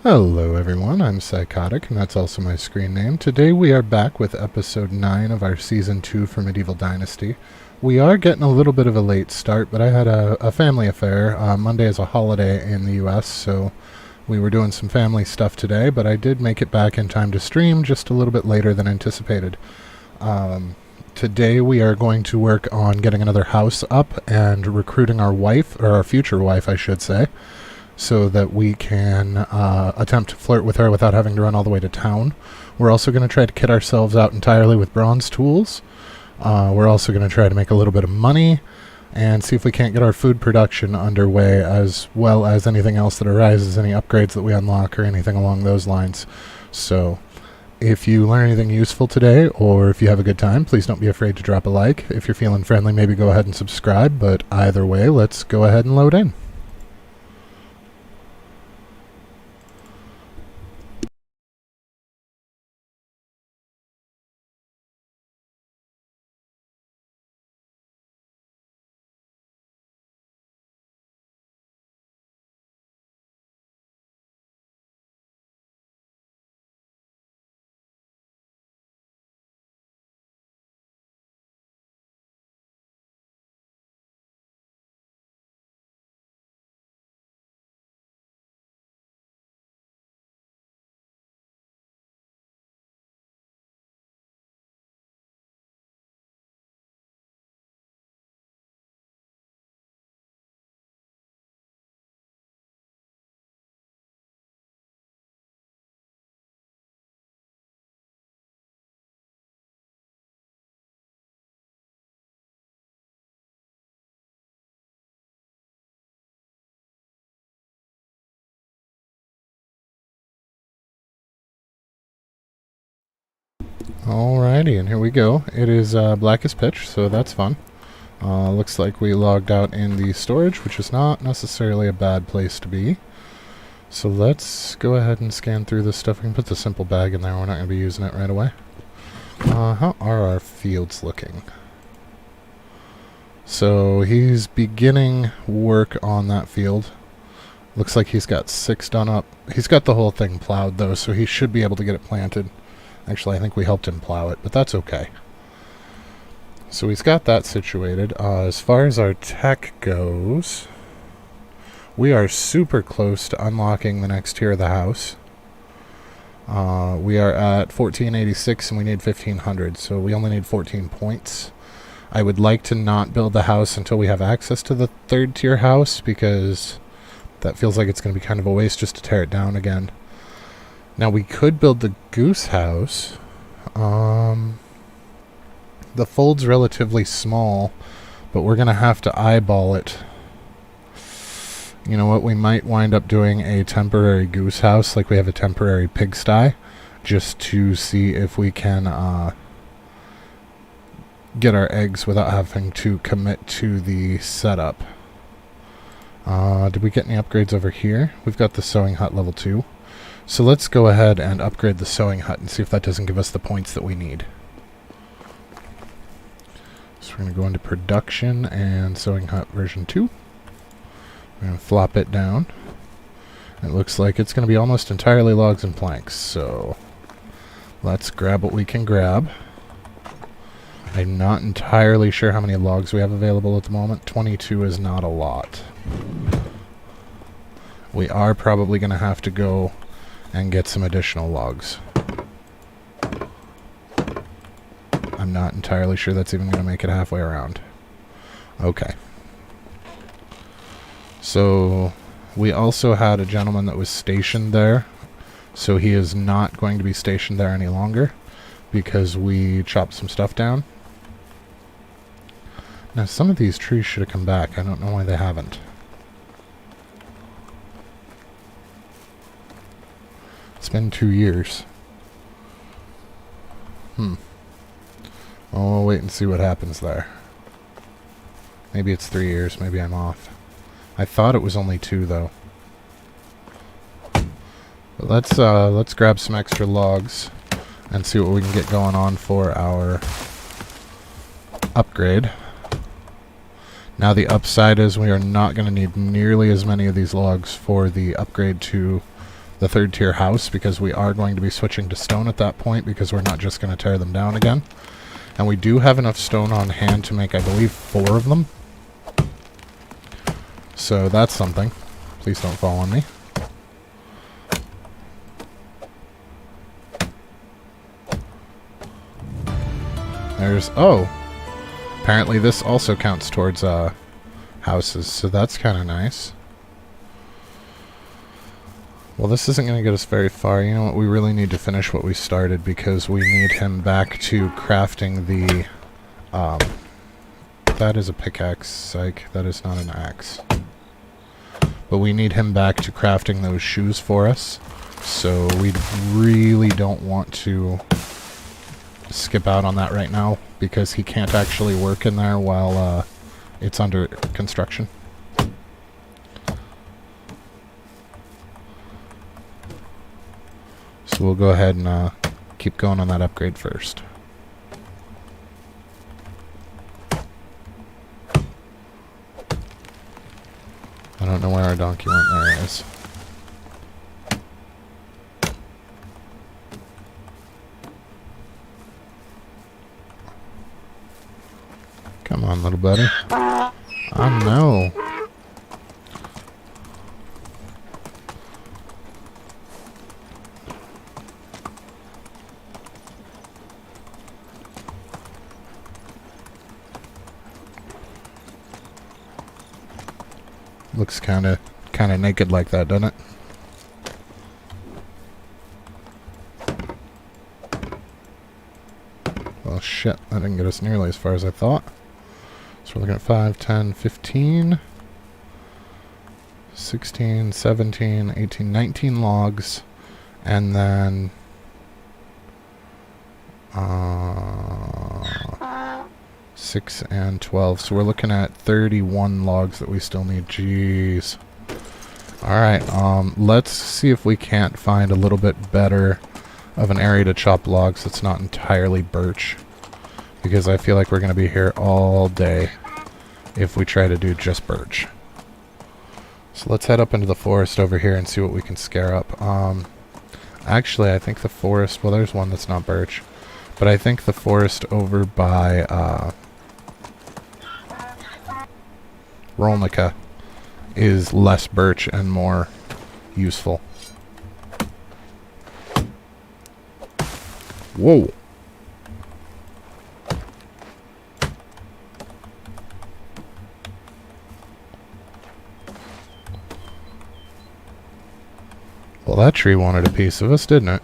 Hello everyone, I'm Psychotic, and that's also my screen name. Today we are back with episode 9 of our season 2 for Medieval Dynasty. We are getting a little bit of a late start, but I had a family affair. Monday is a holiday in the US, so we were doing some family stuff today, but I did make it back in time to stream just a little bit later than anticipated. Today we are going to work on getting another house up and recruiting our wife, or our future wife I should say, so that we can attempt to flirt with her without having to run all the way to town. We're also going to try to kit ourselves out entirely with bronze tools. We're also going to try to make a little bit of money and see if we can't get our food production underway, as well as anything else that arises, any upgrades that we unlock or anything along those lines. So if you learn anything useful today, or if you have a good time, please don't be afraid to drop a like. If you're feeling friendly, maybe go ahead and subscribe, but either way, let's go ahead and load in. Alrighty, and here we go. It is black as pitch, so that's fun. Looks like we logged out in the storage, which is not necessarily a bad place to be. So let's go ahead and scan through this stuff. We can put the simple bag in there. We're not going to be using it right away. How are our fields looking? So he's beginning work on that field. Looks like he's got 6 done up. He's got the whole thing plowed, though, so he should be able to get it planted. Actually, I think we helped him plow it, but that's okay. So he's got that situated. As far as our tech goes, we are super close to unlocking the next tier of the house. We are at 1486 and we need 1500, so we only need 14 points. I would like to not build the house until we have access to the 3rd tier house, because that feels like it's going to be kind of a waste just to tear it down again. Now we could build the goose house. The fold's relatively small, but we're going to have to eyeball it. You know what, we might wind up doing a temporary goose house, like we have a temporary pigsty, just to see if we can get our eggs without having to commit to the setup. Did we get any upgrades over here? We've got the sewing hut level 2. So let's go ahead and upgrade the sewing hut and see if that doesn't give us the points that we need. So we're going to go into production and sewing hut version 2. We're going to flop it down. It looks like it's going to be almost entirely logs and planks, so let's grab what we can grab. I'm not entirely sure how many logs we have available at the moment. 22 is not a lot. We are probably going to have to go and get some additional logs. I'm not entirely sure that's even going to make it halfway around. Okay. So we also had a gentleman that was stationed there, so he is not going to be stationed there any longer because we chopped some stuff down. Now some of these trees should have come back. I don't know why they haven't. It's been 2 years. Oh, we'll wait and see what happens there. Maybe it's 3 years. Maybe I'm off. I thought it was only 2, though. But let's grab some extra logs and see what we can get going on for our upgrade. Now the upside is we are not going to need nearly as many of these logs for the upgrade to the third tier house, because we are going to be switching to stone at that point, because we're not just going to tear them down again. And we do have enough stone on hand to make, I believe, 4 of them. So that's something. Please don't fall on me. There's... oh! Apparently this also counts towards houses, so that's kind of nice. Well, this isn't going to get us very far. You know what? We really need to finish what we started, because we need him back to crafting the... that is a pickaxe. Psych. That is not an axe. But we need him back to crafting those shoes for us. So we really don't want to skip out on that right now, because he can't actually work in there while it's under construction. So we'll go ahead and keep going on that upgrade first. I don't know where our donkey went. There it is. Come on, little buddy. Oh, no. Looks kind of naked like that, doesn't it? Well, shit. That didn't get us nearly as far as I thought. So we're looking at 5, 10, 15, 16, 17, 18, 19 logs, and then 6 and 12. So we're looking at 31 logs that we still need. Jeez. Alright, let's see if we can't find a little bit better of an area to chop logs that's not entirely birch, because I feel like we're going to be here all day if we try to do just birch. So let's head up into the forest over here and see what we can scare up. Actually, I think the forest... well, there's one that's not birch. But I think the forest over by Rolnica is less birch and more useful. Whoa! Well, that tree wanted a piece of us, didn't it?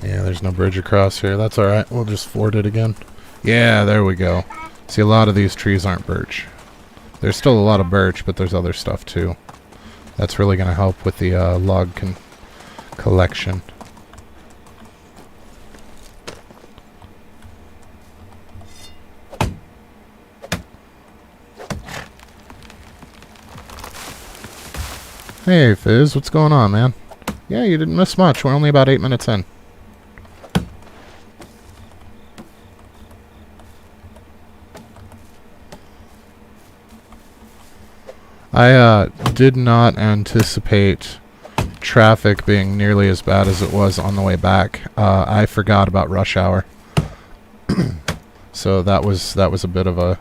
Yeah, there's no bridge across here. That's alright. We'll just ford it again. Yeah, there we go. See, a lot of these trees aren't birch. There's still a lot of birch, but there's other stuff too. That's really going to help with the log collection. Hey, Fizz, what's going on, man? Yeah, you didn't miss much. We're only about 8 minutes in. I did not anticipate traffic being nearly as bad as it was on the way back. I forgot about rush hour. So that was a bit of a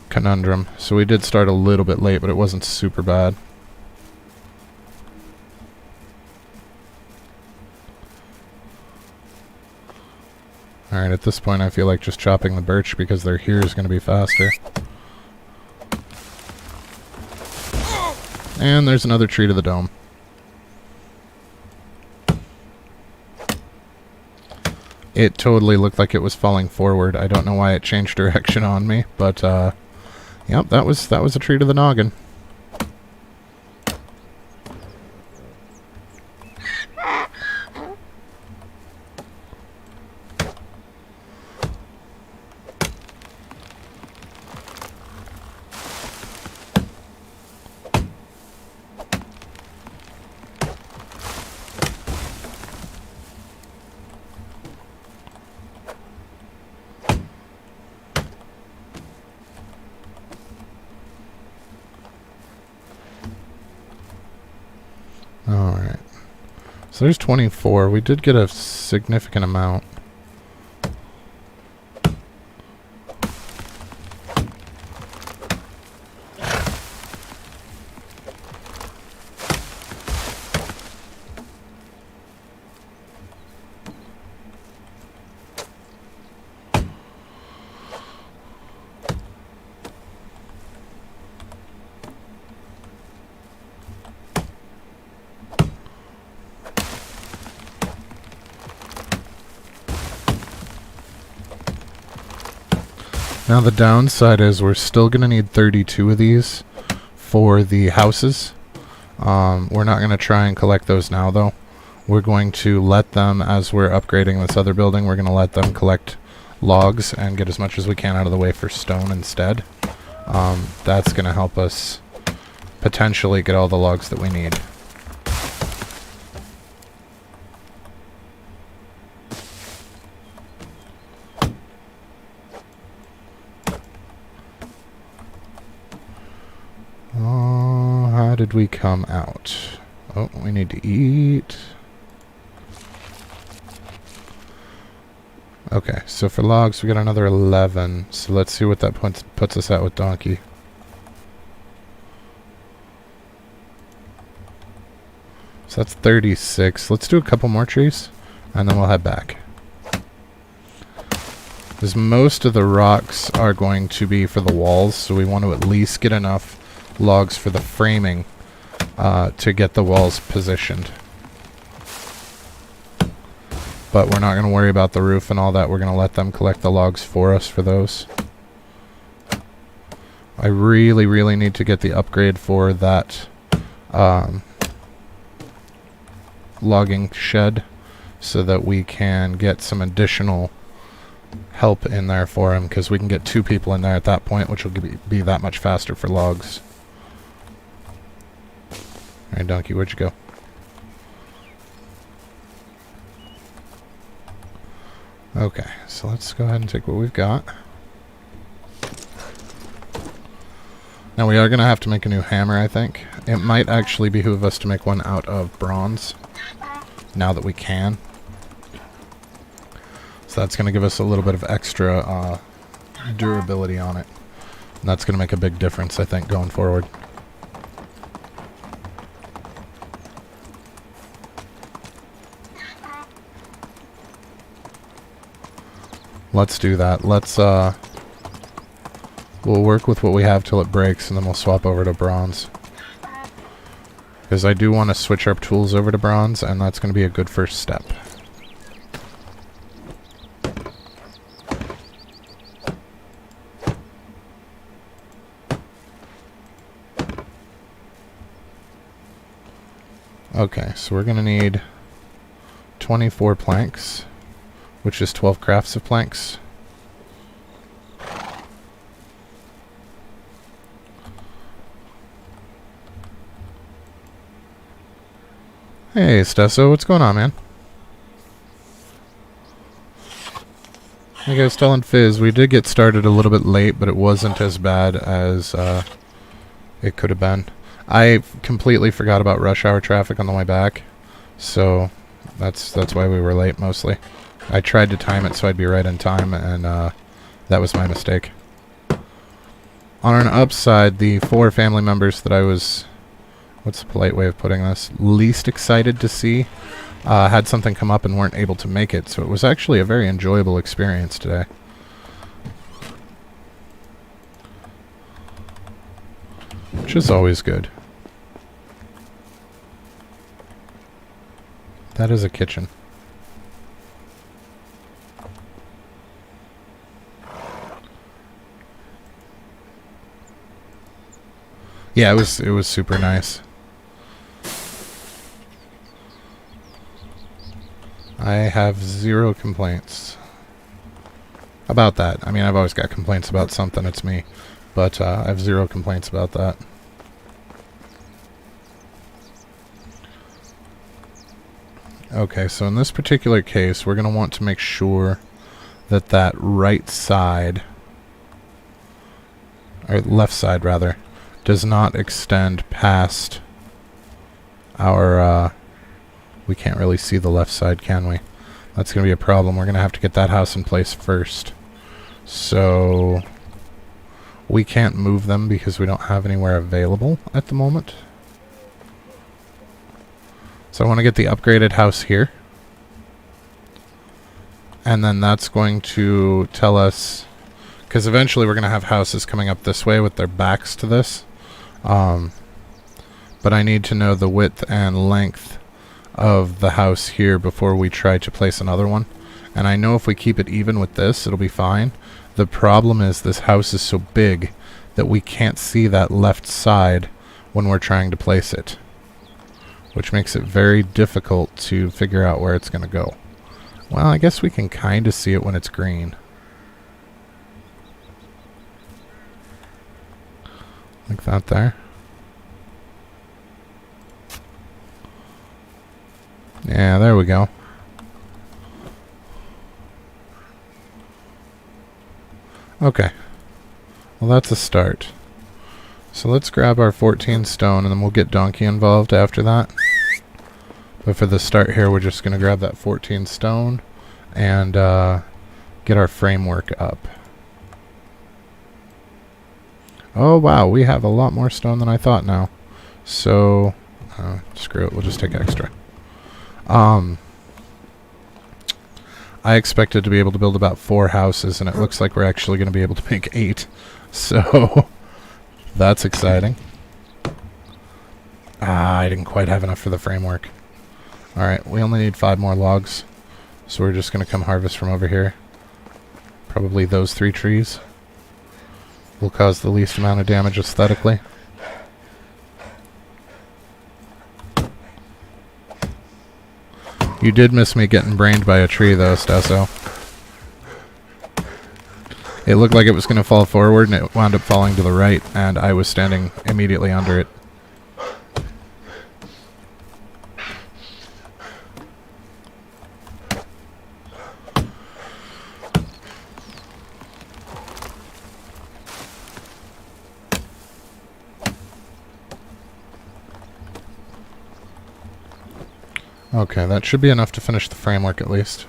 conundrum. So we did start a little bit late, but it wasn't super bad. Alright, at this point I feel like just chopping the birch because they're here is going to be faster. And there's another tree to the dome. It totally looked like it was falling forward. I don't know why it changed direction on me, but yep, that was a tree to the noggin. So there's 24. We did get a significant amount. Now the downside is we're still going to need 32 of these for the houses. We're not going to try and collect those now though. We're going to let them, as we're upgrading this other building, we're going to let them collect logs and get as much as we can out of the way for stone instead. That's going to help us potentially get all the logs that we need. How did we come out? Oh, we need to eat. Okay, so for logs we got another 11. So let's see what that puts us at with donkey. So that's 36. Let's do a couple more trees, and then we'll head back. Because most of the rocks are going to be for the walls, so we want to at least get enough logs for the framing to get the walls positioned. But we're not going to worry about the roof and all that. We're going to let them collect the logs for us for those. I really, really need to get the upgrade for that logging shed so that we can get some additional help in there for him, because we can get 2 people in there at that point, which will be that much faster for logs. Alright, donkey, where'd you go? Okay, so let's go ahead and take what we've got. Now we are going to have to make a new hammer, I think. It might actually behoove us to make one out of bronze, now that we can. So that's going to give us a little bit of extra durability on it. And that's going to make a big difference, I think, going forward. Let's do that. Let's, we'll work with what we have till it breaks, and then we'll swap over to bronze. Because I do want to switch our tools over to bronze, and that's going to be a good first step. Okay, so we're going to need 24 planks, which is 12 crafts of planks. Hey, Stesso, what's going on, man? Like I was telling Fizz, we did get started a little bit late, but it wasn't as bad as it could have been. I completely forgot about rush hour traffic on the way back, so that's why we were late mostly. I tried to time it so I'd be right in time, and that was my mistake. On an upside, the 4 family members that I was, what's the polite way of putting this, least excited to see, had something come up and weren't able to make it, so it was actually a very enjoyable experience today. Which is always good. That is a kitchen. Yeah, it was super nice. I have 0 complaints about that. I mean, I've always got complaints about something, it's me. But I have 0 complaints about that. Okay, so in this particular case, we're going to want to make sure that that right side, or left side rather, does not extend past our We can't really see the left side, can we? That's going to be a problem. We're going to have to get that house in place first. So we can't move them because we don't have anywhere available at the moment. So I want to get the upgraded house here. And then that's going to tell us, because eventually we're going to have houses coming up this way with their backs to this. But I need to know the width and length of the house here before we try to place another one. And I know if we keep it even with this, it'll be fine. The problem is this house is so big that we can't see that left side when we're trying to place it, which makes it very difficult to figure out where it's going to go. Well, I guess we can kind of see it when it's green. Like that there. Yeah, there we go. Okay. Well, that's a start. So let's grab our 14 stone, and then we'll get Donkey involved after that. But for the start here, we're just going to grab that 14 stone and get our framework up. Oh, wow. We have a lot more stone than I thought now. So, screw it. We'll just take extra. I expected to be able to build about 4 houses, and it looks like we're actually going to be able to make 8. So, that's exciting. I didn't quite have enough for the framework. Alright, we only need 5 more logs. So we're just going to come harvest from over here. Probably those 3 trees will cause the least amount of damage aesthetically. You did miss me getting brained by a tree, though, Stasso. It looked like it was going to fall forward, and it wound up falling to the right, and I was standing immediately under it. Okay, that should be enough to finish the framework at least.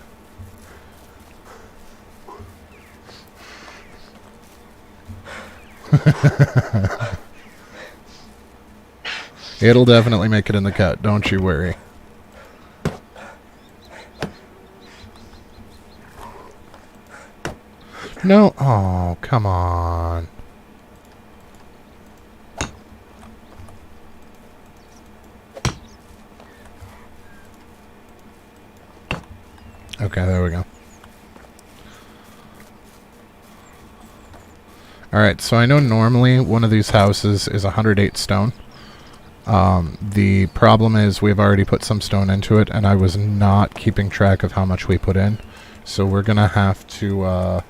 It'll definitely make it in the cut, don't you worry. No, oh, come on. Okay, there we go. Alright, so I know normally one of these houses is 108 stone. The problem is we've already put some stone into it, and I was not keeping track of how much we put in. So we're gonna have to,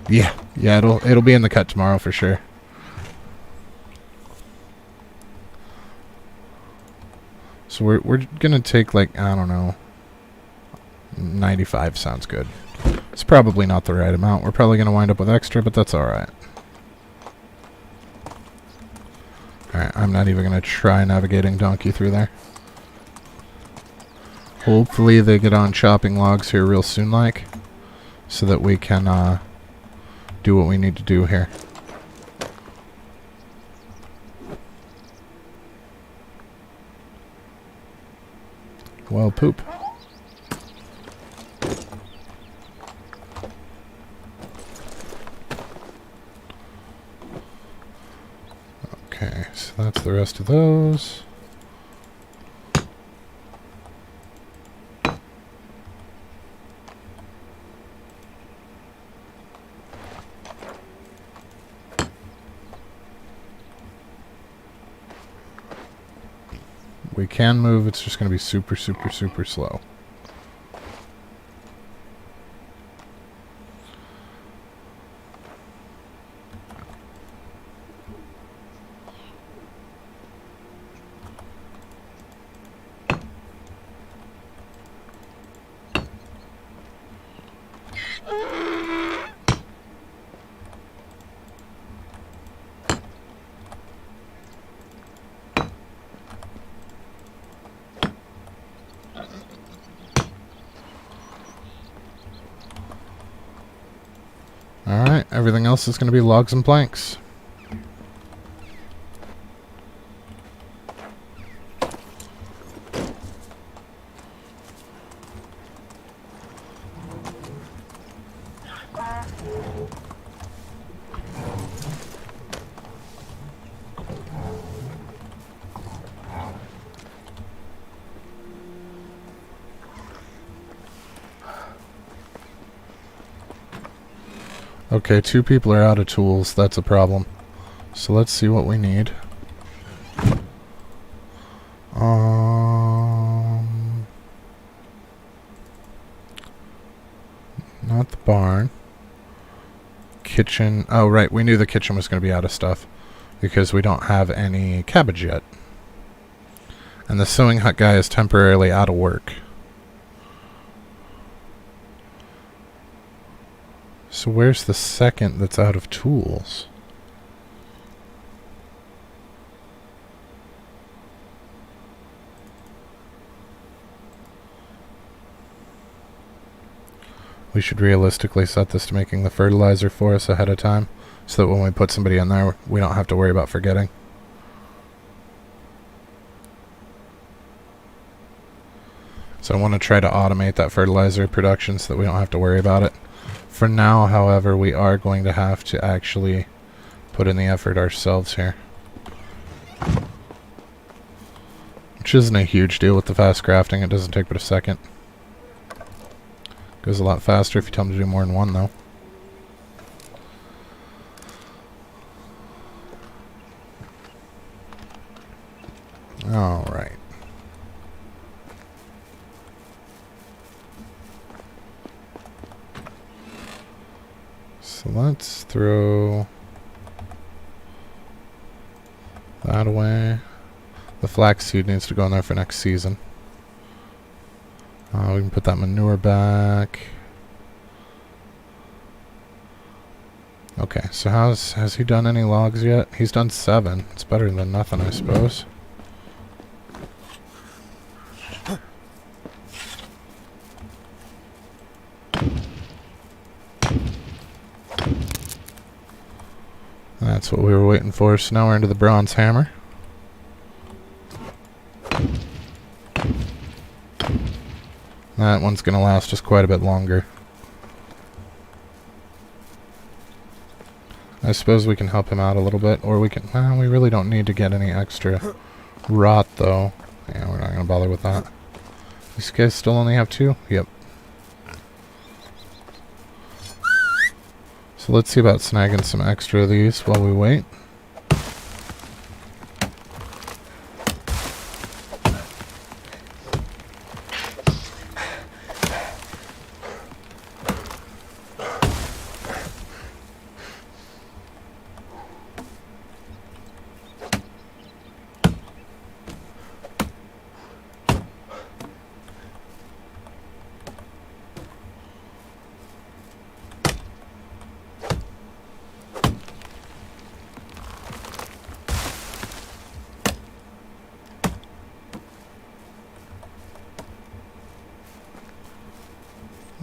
yeah, it'll be in the cut tomorrow for sure. So we're gonna take, like, I don't know, 95 sounds good. It's probably not the right amount. We're probably going to wind up with extra, but that's alright. Alright, I'm not even going to try navigating Donkey through there. Hopefully they get on chopping logs here real soon, like, so that we can do what we need to do here. Well, poop. Okay, so that's the rest of those. We can move, it's just going to be super, super, super slow. Everything else is going to be logs and planks. Okay, 2 people are out of tools. That's a problem. So let's see what we need. Not the barn. Kitchen. Oh, right. We knew the kitchen was going to be out of stuff because we don't have any cabbage yet. And the sewing hut guy is temporarily out of work. So where's the second that's out of tools? We should realistically set this to making the fertilizer for us ahead of time, so that when we put somebody in there, we don't have to worry about forgetting. So I want to try to automate that fertilizer production so that we don't have to worry about it. For now, however, we are going to have to actually put in the effort ourselves here. Which isn't a huge deal with the fast crafting. It doesn't take but a second. Goes a lot faster if you tell them to do more than one, though. Alright. So let's throw that away. The flaxseed needs to go in there for next season. We can put that manure back. Okay, so has he done any logs yet? He's done 7. It's better than nothing, I suppose. That's what we were waiting for. So now we're into the bronze hammer. That one's going to last us quite a bit longer. I suppose we can help him out a little bit, or we can... Well, we really don't need to get any extra rot, though. Yeah, we're not going to bother with that. These guys still only have 2? Yep. So let's see about snagging some extra of these while we wait.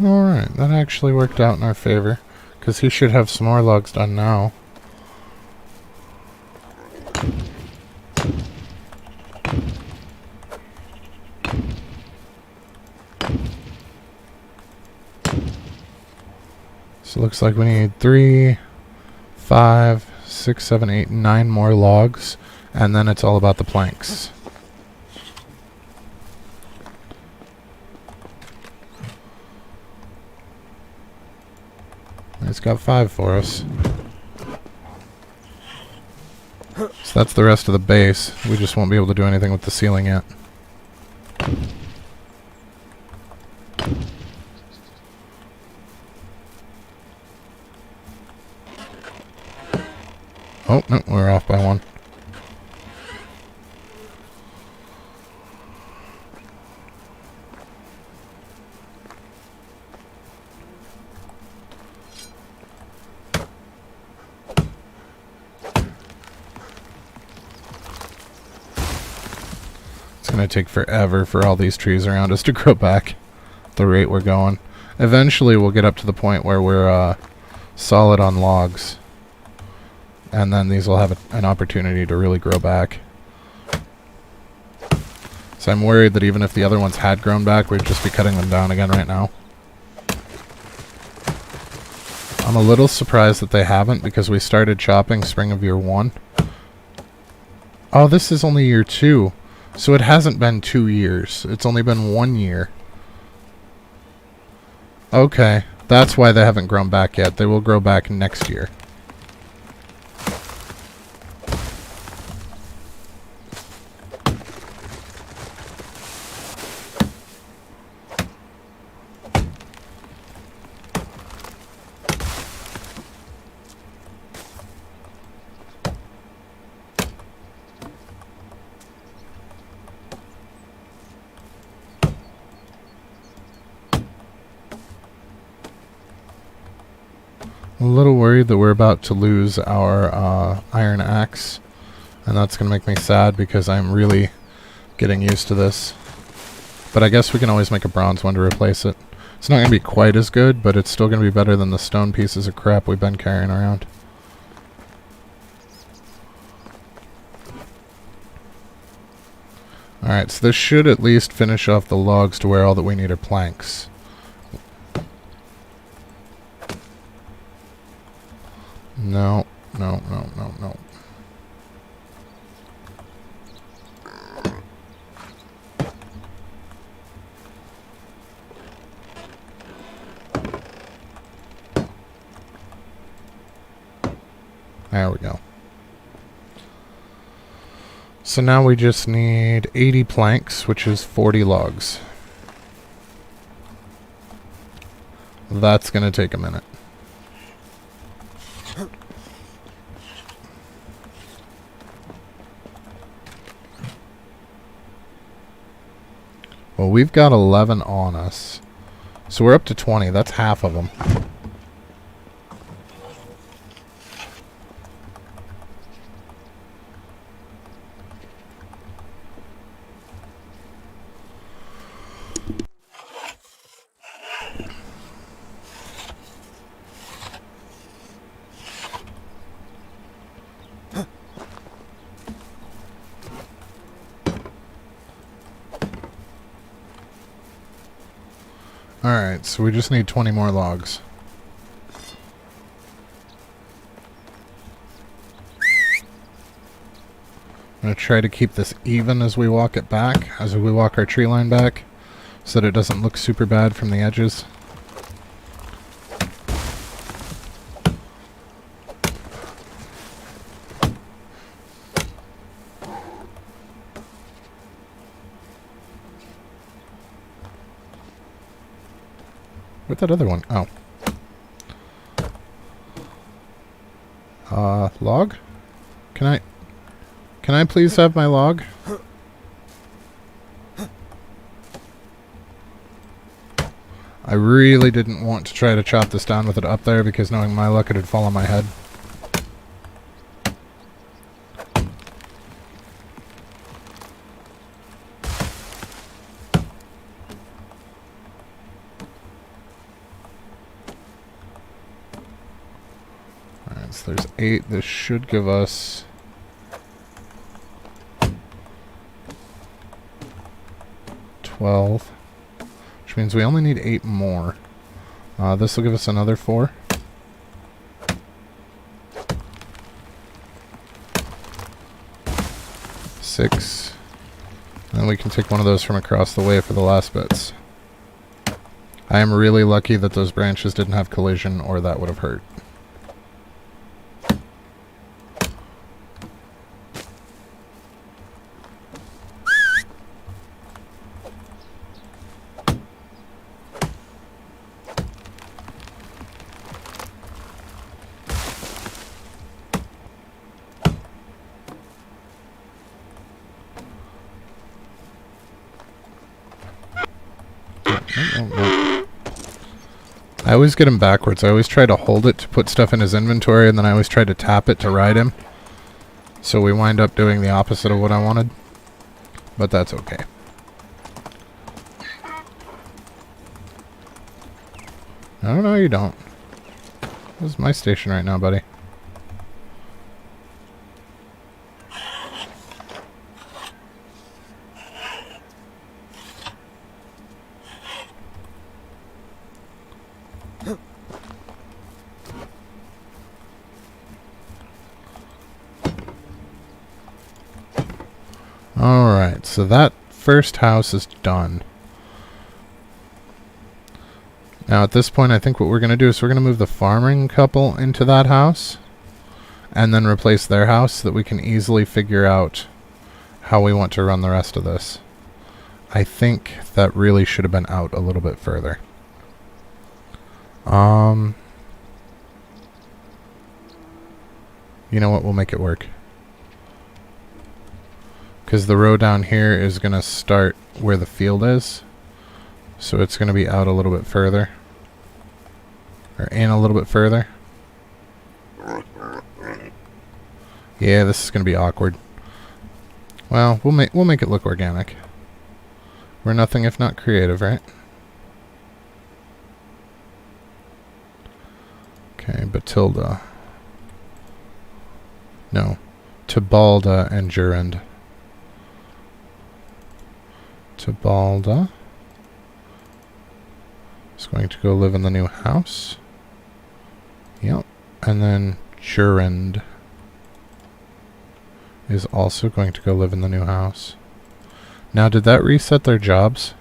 Alright, that actually worked out in our favor, because he should have some more logs done now. So it looks like we need 3, 5, 6, 7, 8, 9 more logs, and then it's all about the planks. It's got 5 for us. So that's the rest of the base. We just won't be able to do anything with the ceiling yet. Oh, no, we're off by 1. It's going to take forever for all these trees around us to grow back at the rate we're going. Eventually we'll get up to the point where we're solid on logs. And then these will have an opportunity to really grow back. So I'm worried that even if the other ones had grown back, we'd just be cutting them down again right now. I'm a little surprised that they haven't, because we started chopping spring of year 1. Oh, this is only year 2. So it hasn't been 2 years. It's only been 1 year. Okay, that's why they haven't grown back yet. They will grow back next year. A little worried that we're about to lose our iron axe, and that's going to make me sad because I'm really getting used to this. But I guess we can always make a bronze one to replace it. It's not going to be quite as good, but it's still going to be better than the stone pieces of crap we've been carrying around. Alright, so this should at least finish off the logs to where all that we need are planks. No, no, no, no, no. There we go. So now we just need 80 planks, which is 40 logs. That's going to take a minute. Well, we've got 11 on us. So we're up to 20. That's half of them. Alright, so we just need 20 more logs. I'm going to try to keep this even as we walk it back, as we walk our tree line back, so that it doesn't look super bad from the edges. Where'd that other one? Oh. Log? Can I please have my log? I really didn't want to try to chop this down with it up there, because knowing my luck, it'd fall on my head. So there's 8. This should give us 12, which means we only need 8 more. This will give us another 4. Six. And then we can take one of those from across the way for the last bits. I am really lucky that those branches didn't have collision, or that would have hurt. I always get him backwards. I always try to hold it to put stuff in his inventory, and then I always try to tap it to ride him. So we wind up doing the opposite of what I wanted. But that's okay. Oh, no, you don't. This is my station right now, buddy. Alright, so that first house is done. Now at this point I think what we're going to do is we're going to move the farming couple into that house and then replace their house so that we can easily figure out how we want to run the rest of this. I think that really should have been out a little bit further. You know what, we'll make it work. Because the row down here is going to start where the field is. So it's going to be out a little bit further. Or in a little bit further. Yeah, this is going to be awkward. Well, we'll make it look organic. We're nothing if not creative, right? Okay, Batilda. No. Tibalda and Jurand. Tibalda is going to go live in the new house. Yep. And then Jurand is also going to go live in the new house. Now, did that reset their jobs?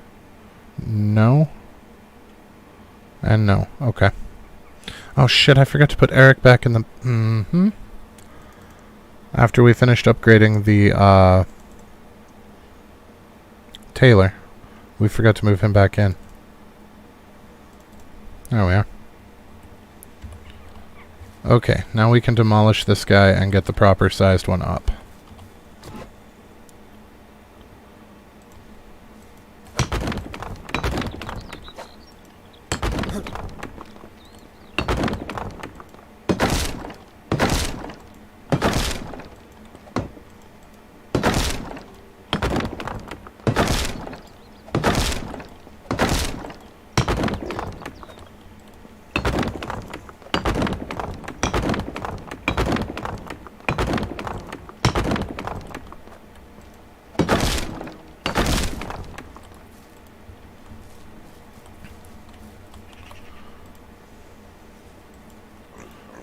No. And no. Okay. Oh shit, I forgot to put Eric back in the... After we finished upgrading the, Taylor, we forgot to move him back in. There we are. Okay, now we can demolish this guy and get the proper sized one up.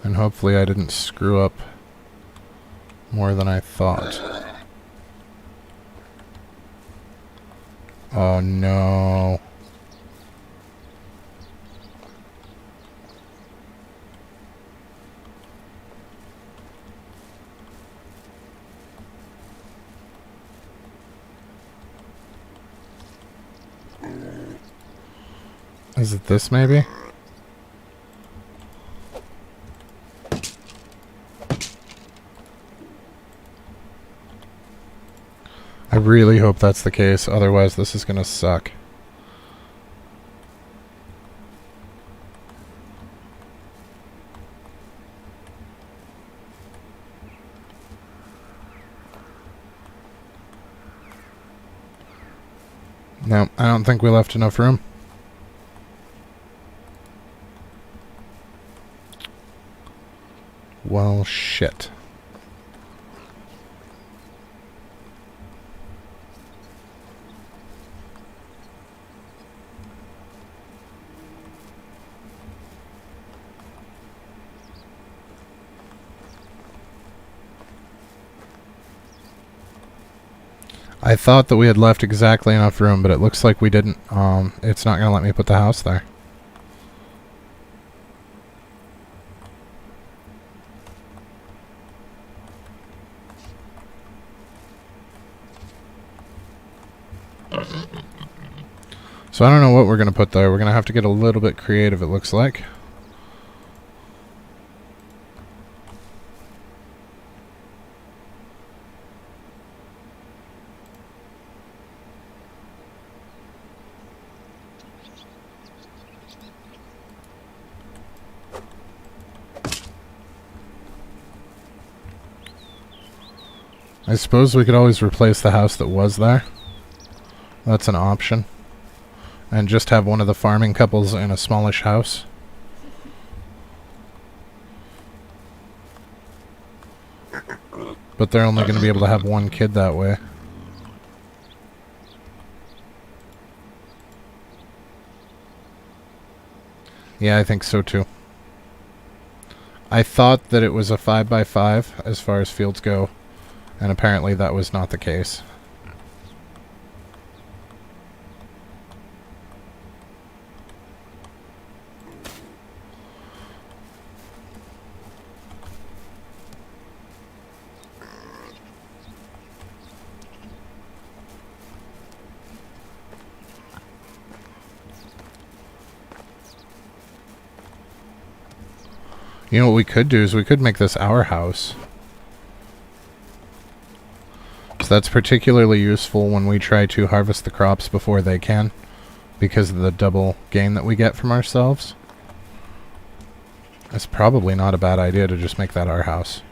And hopefully I didn't screw up more than I thought. Oh no. Is it this maybe? I really hope that's the case, otherwise this is gonna suck. No, I don't think we left enough room. Well, shit. I thought that we had left exactly enough room, but it looks like we didn't. It's not going to let me put the house there. So I don't know what we're going to put there. We're going to have to get a little bit creative, it looks like. I suppose we could always replace the house that was there. That's an option. And just have one of the farming couples in a smallish house. But they're only going to be able to have one kid that way. Yeah, I think so too. I thought that it was a 5x5 as far as fields go, and apparently that was not the case. You know what we could do is we could make this our house. So that's particularly useful when we try to harvest the crops before they can, because of the double gain that we get from ourselves. It's probably not a bad idea to just make that our house.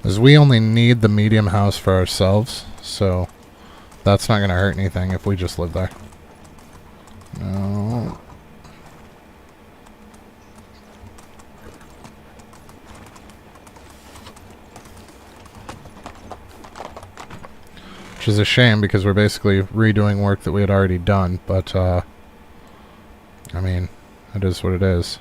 Because we only need the medium house for ourselves, so that's not going to hurt anything if we just live there. No. Which is a shame because we're basically redoing work that we had already done, but I mean, it is what it is.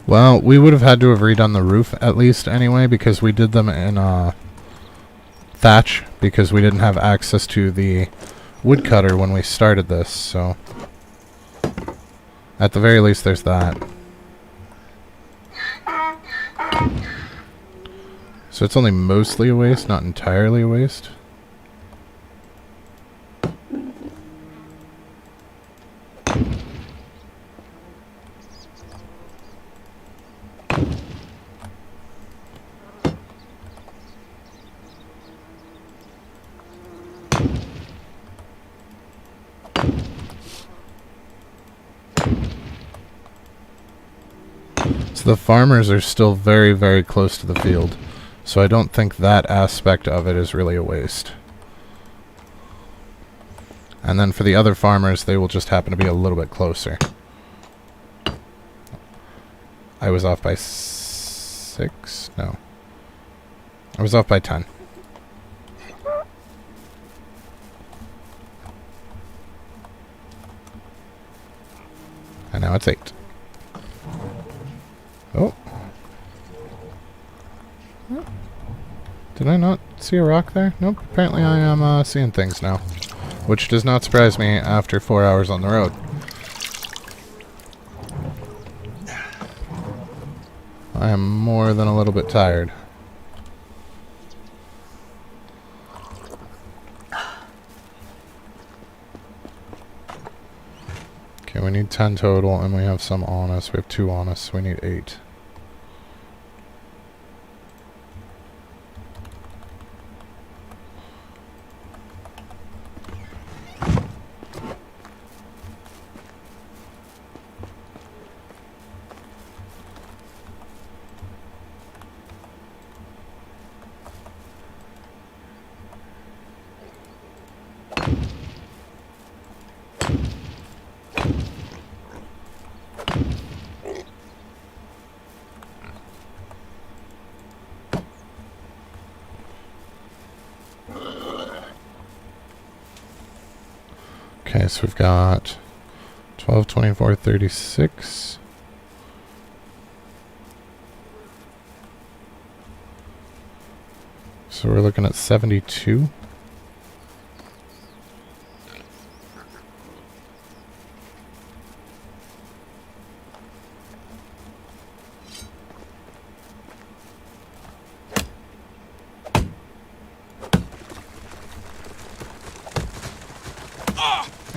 Well, we would have had to have redone the roof at least anyway, because we did them in thatch, because we didn't have access to the woodcutter when we started this, so at the very least there's that. So it's only mostly a waste, not entirely a waste. So the farmers are still very, very close to the field. So I don't think that aspect of it is really a waste. And then for the other farmers, they will just happen to be a little bit closer. I was off by 6? No. I was off by 10. And now it's 8. Oh. Did I not see a rock there? Nope. Apparently I am seeing things now. Which does not surprise me after 4 hours on the road. I am more than a little bit tired. Okay, we need 10 total, and we have some on us. We have 2 on us, so we need 8. Okay, so we've got 12, 24, 36. So we're looking at 72.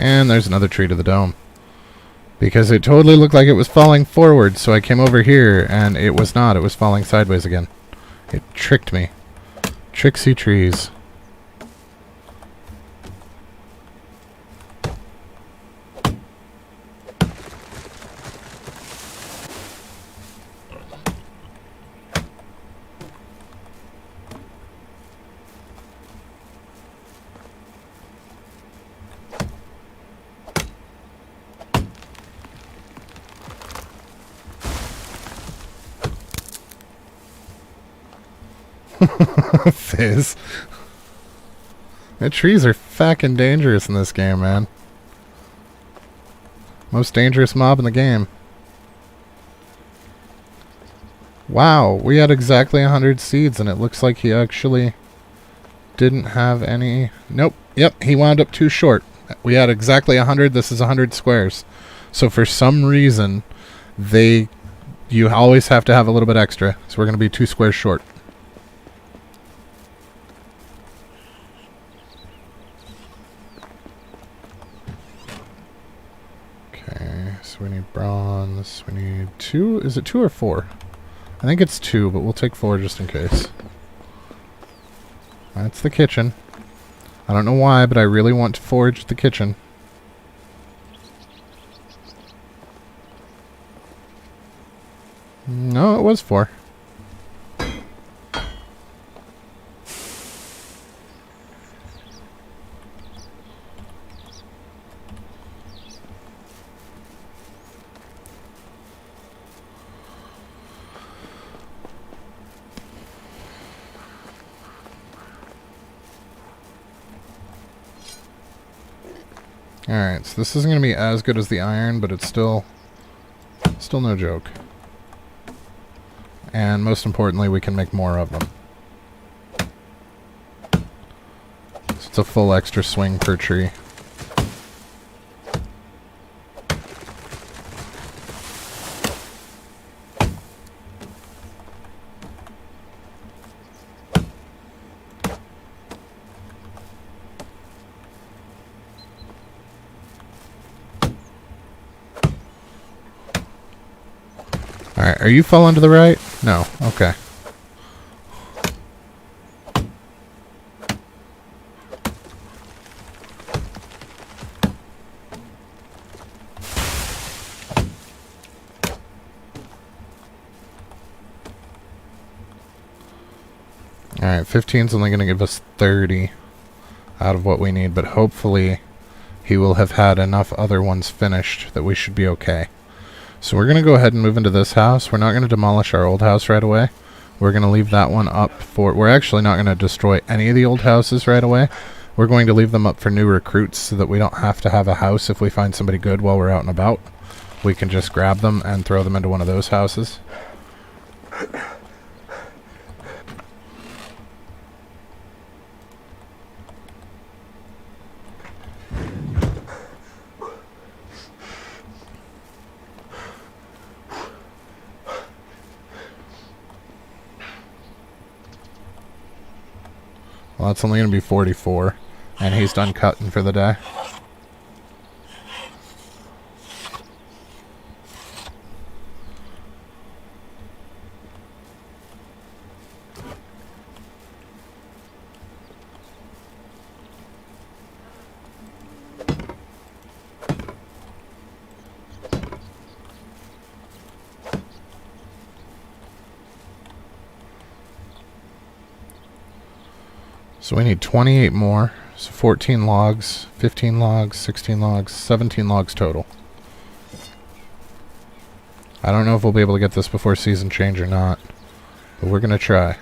And there's another tree to the dome. Because it totally looked like it was falling forward, so I came over here, and it was not. It was falling sideways again. It tricked me. Tricksy trees. Fizz. The trees are fucking dangerous in this game, man. Most dangerous mob in the game. Wow, we had exactly 100 seeds, and it looks like he actually didn't have any... Nope. Yep, he wound up too short. We had exactly 100. This is 100 squares. So for some reason, you always have to have a little bit extra. So we're going to be 2 squares short. We need bronze. We need 2. Is it 2 or 4? I think it's 2, but we'll take 4 just in case. That's the kitchen. I don't know why, but I really want to forage the kitchen. No, it was 4. Alright, so this isn't going to be as good as the iron, but it's still no joke. And most importantly, we can make more of them. So it's a full extra swing per tree. Alright, are you falling to the right? No, okay. Alright, 15's only going to give us 30 out of what we need, but hopefully he will have had enough other ones finished that we should be okay. So we're going to go ahead and move into this house. We're not going to demolish our old house right away. We're going to leave that one up for... We're actually not going to destroy any of the old houses right away. We're going to leave them up for new recruits so that we don't have to have a house if we find somebody good while we're out and about. We can just grab them and throw them into one of those houses. Well, that's only going to be 44, and he's done cutting for the day. So we need 28 more. So 14 logs, 15 logs, 16 logs, 17 logs total. I don't know if we'll be able to get this before season change or not, but we're going to try.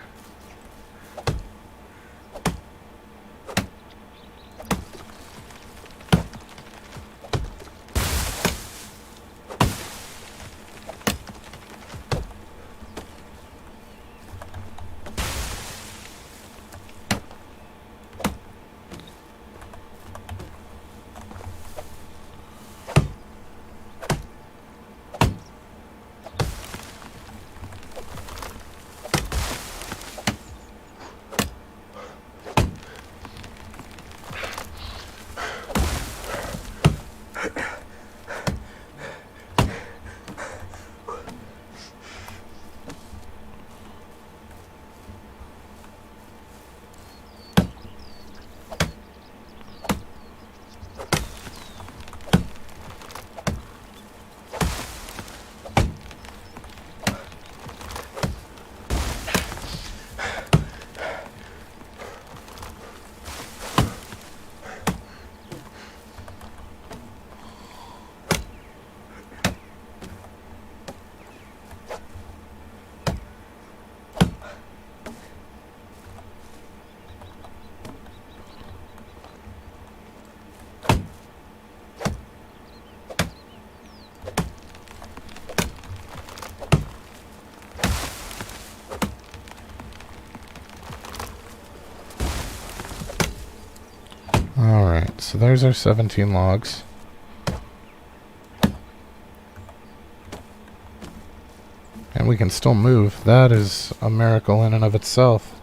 so there's our 17 logs. And we can still move. That is a miracle in and of itself.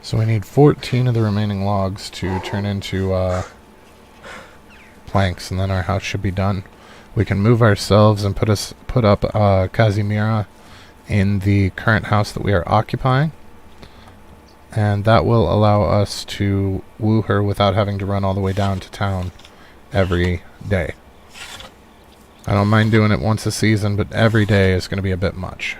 So we need 14 of the remaining logs to turn into planks, and then our house should be done. We can move ourselves and put up Kazimira in the current house that we are occupying, and that will allow us to woo her without having to run all the way down to town every day. I don't mind doing it once a season, but every day is going to be a bit much.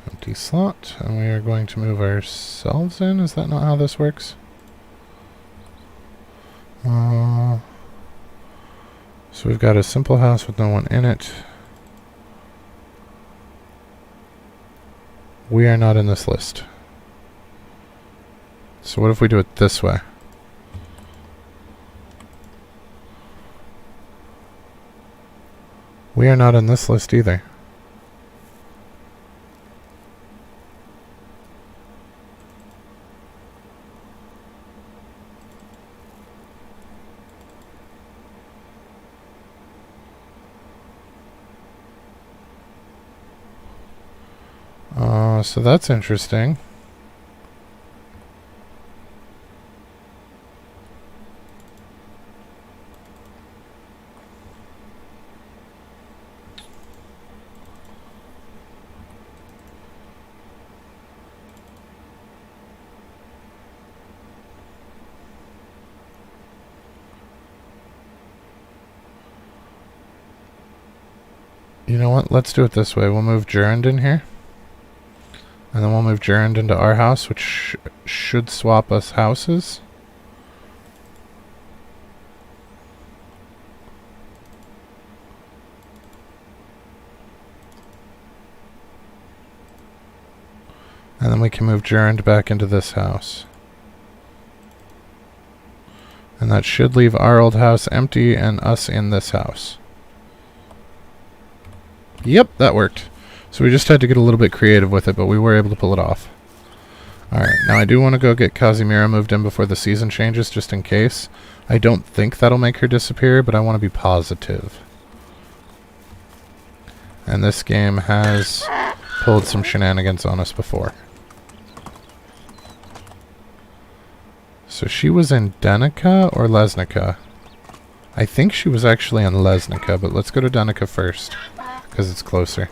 Empty slot, and we are going to move ourselves in. Is that not how this works? So we've got a simple house with no one in it. We are not in this list. So what if we do it this way? We are not in this list either. So that's interesting. You know what? Let's do it this way. We'll move Gerund in here. And then we'll move Gerund into our house, which should swap us houses. And then we can move Gerund back into this house. And that should leave our old house empty and us in this house. Yep, that worked. So we just had to get a little bit creative with it, but we were able to pull it off. Alright, now I do want to go get Kazimira moved in before the season changes, just in case. I don't think that'll make her disappear, but I want to be positive. And this game has pulled some shenanigans on us before. So she was in Danica or Lesnica? I think she was actually in Lesnica, but let's go to Danica first, because it's closer.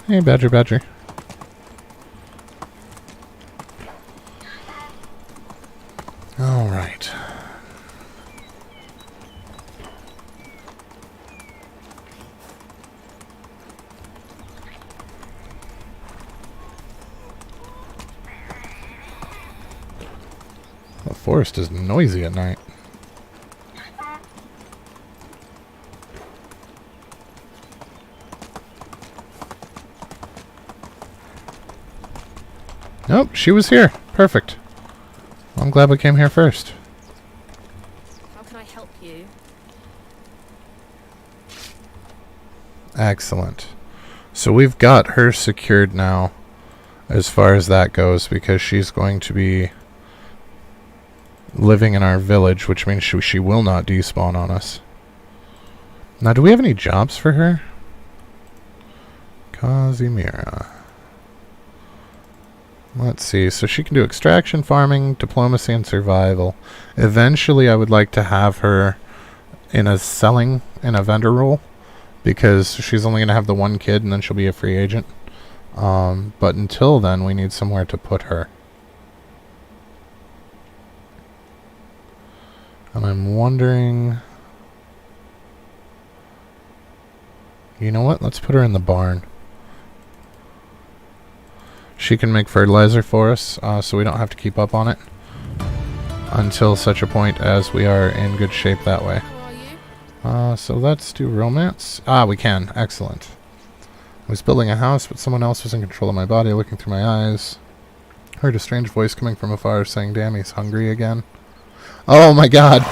Hey, Badger, Badger. All right. The forest is noisy at night. Nope, she was here. Perfect. Well, I'm glad we came here first. How can I help you? Excellent. So we've got her secured now as far as that goes, because she's going to be living in our village, which means she will not despawn on us. Now, do we have any jobs for her? Kazimira. Let's see. So she can do extraction, farming, diplomacy, and survival. Eventually, I would like to have her in a vendor role, because she's only going to have the one kid, and then she'll be a free agent. But until then, we need somewhere to put her. And I'm wondering... You know what? Let's put her in the barn. She can make fertilizer for us, so we don't have to keep up on it until such a point as we are in good shape that way. How are you? So let's do romance. Ah, we can. Excellent. I was building a house, but someone else was in control of my body, looking through my eyes. Heard a strange voice coming from afar saying, "Damn, he's hungry again." Oh my god!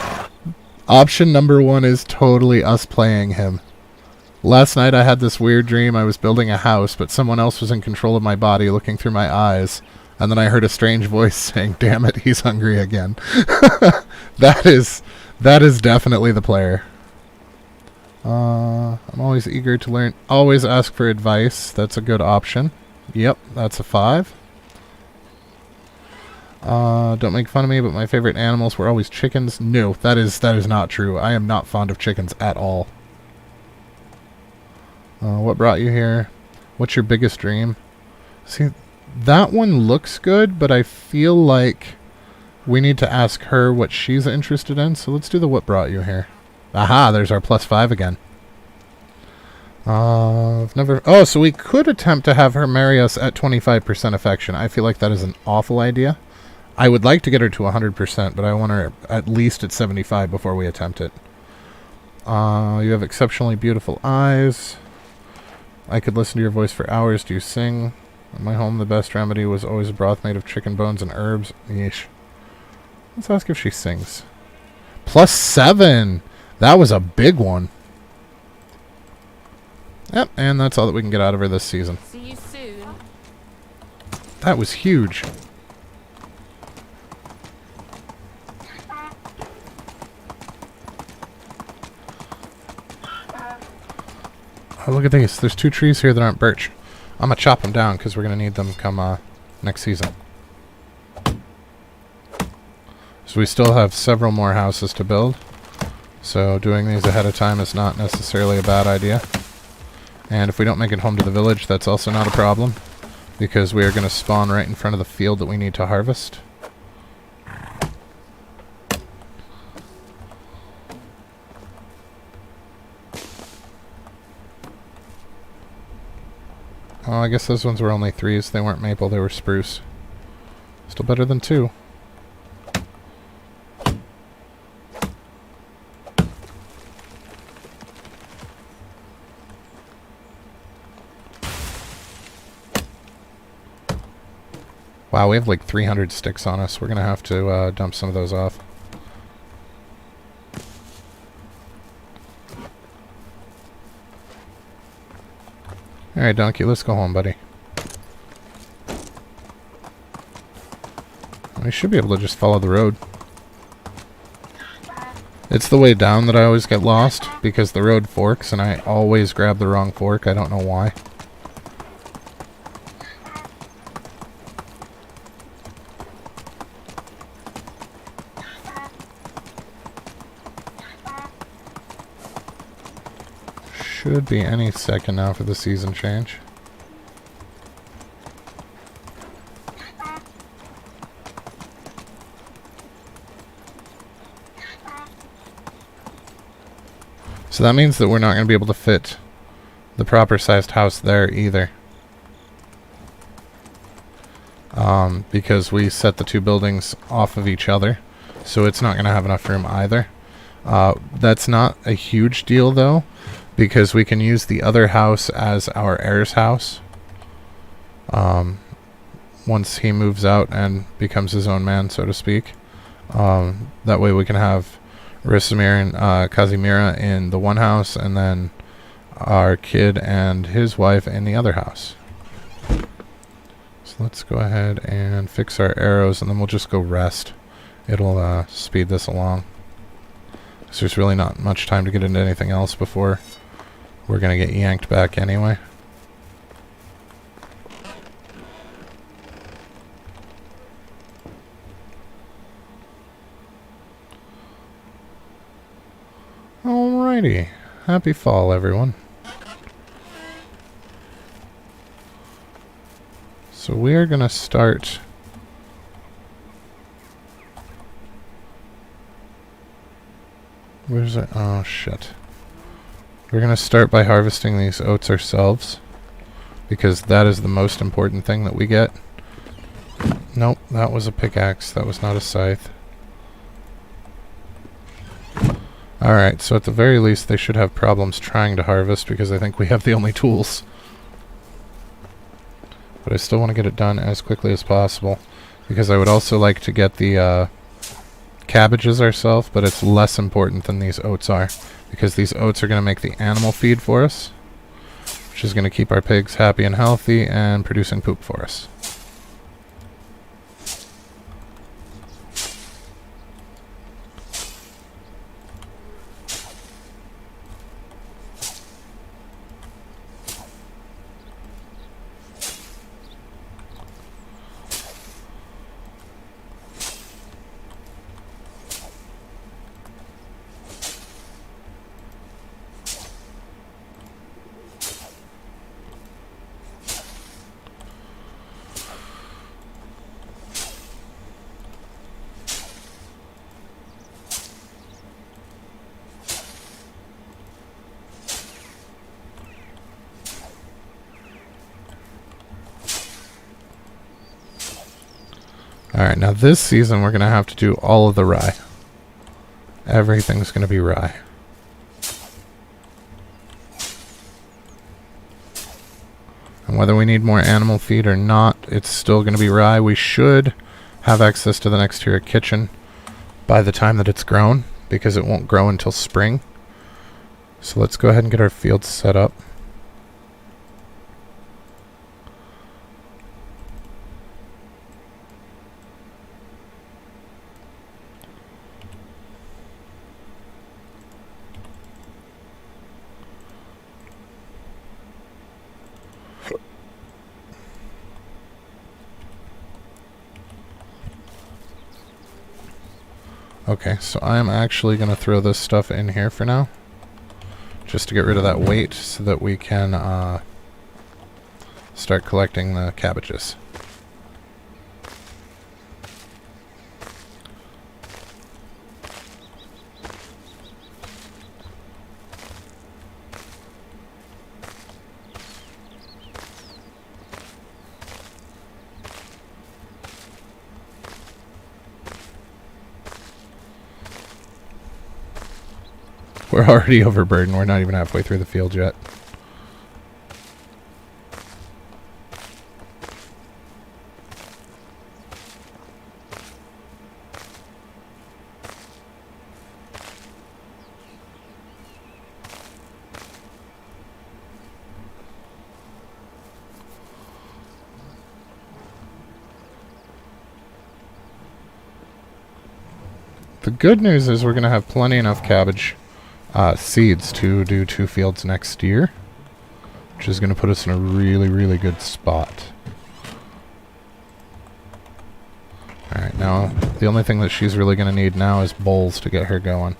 Option number 1 is totally us playing him. Last night I had this weird dream. I was building a house, but someone else was in control of my body, looking through my eyes. And then I heard a strange voice saying, "Damn it, he's hungry again." That is definitely the player. I'm always eager to learn. Always ask for advice. That's a good option. Yep, that's a 5. Don't make fun of me, but my favorite animals were always chickens. No, that is not true. I am not fond of chickens at all. What brought you here? What's your biggest dream? See, that one looks good, but I feel like we need to ask her what she's interested in. So let's do the what brought you here. Aha, there's our +5 again. I've never... Oh, so we could attempt to have her marry us at 25% affection. I feel like that is an awful idea. I would like to get her to 100%, but I want her at least at 75 before we attempt it. You have exceptionally beautiful eyes. I could listen to your voice for hours. Do you sing? In my home, the best remedy was always a broth made of chicken bones and herbs. Yeesh. Let's ask if she sings. +7! That was a big one. Yep, and that's all that we can get out of her this season. See you soon. That was huge. Oh, look at these. There's 2 trees here that aren't birch. I'm going to chop them down because we're going to need them come next season. So we still have several more houses to build. So doing these ahead of time is not necessarily a bad idea. And if we don't make it home to the village, that's also not a problem, because we are going to spawn right in front of the field that we need to harvest. Oh, I guess those ones were only 3s. They weren't maple, they were spruce. Still better than 2. Wow, we have like 300 sticks on us. We're going to have to dump some of those off. Alright, Donkey, let's go home, buddy. We should be able to just follow the road. It's the way down that I always get lost, because the road forks, and I always grab the wrong fork. I don't know why. Should be any second now for the season change. So that means that we're not going to be able to fit the proper sized house there either. Because we set the 2 buildings off of each other. So it's not going to have enough room either. That's not a huge deal though, because we can use the other house as our heir's house. Once he moves out and becomes his own man, so to speak. That way we can have Risamir and Kazimira in the one house, and then our kid and his wife in the other house. So let's go ahead and fix our arrows, and then we'll just go rest. It'll speed this along. So there's really not much time to get into anything else before we're going to get yanked back anyway. Alrighty. Happy fall, everyone. So we are going to start... Where's it? Oh, shit. We're going to start by harvesting these oats ourselves, because that is the most important thing that we get. Nope, that was a pickaxe. That was not a scythe. Alright, so at the very least they should have problems trying to harvest, because I think we have the only tools. But I still want to get it done as quickly as possible, because I would also like to get the cabbages ourselves, but it's less important than these oats are, because these oats are going to make the animal feed for us, which is going to keep our pigs happy and healthy and producing poop for us. Alright, now this season we're going to have to do all of the rye. Everything's going to be rye. And whether we need more animal feed or not, it's still going to be rye. We should have access to the next tier of kitchen by the time that it's grown, because it won't grow until spring. So let's go ahead and get our fields set up. Okay, so I'm actually going to throw this stuff in here for now, just to get rid of that weight so that we can start collecting the cabbages. We're already overburdened. We're not even halfway through the field yet. The good news is we're going to have plenty enough cabbage seeds to do 2 fields next year, which is going to put us in a really, really good spot. Alright, now the only thing that she's really going to need now is bowls to get her going.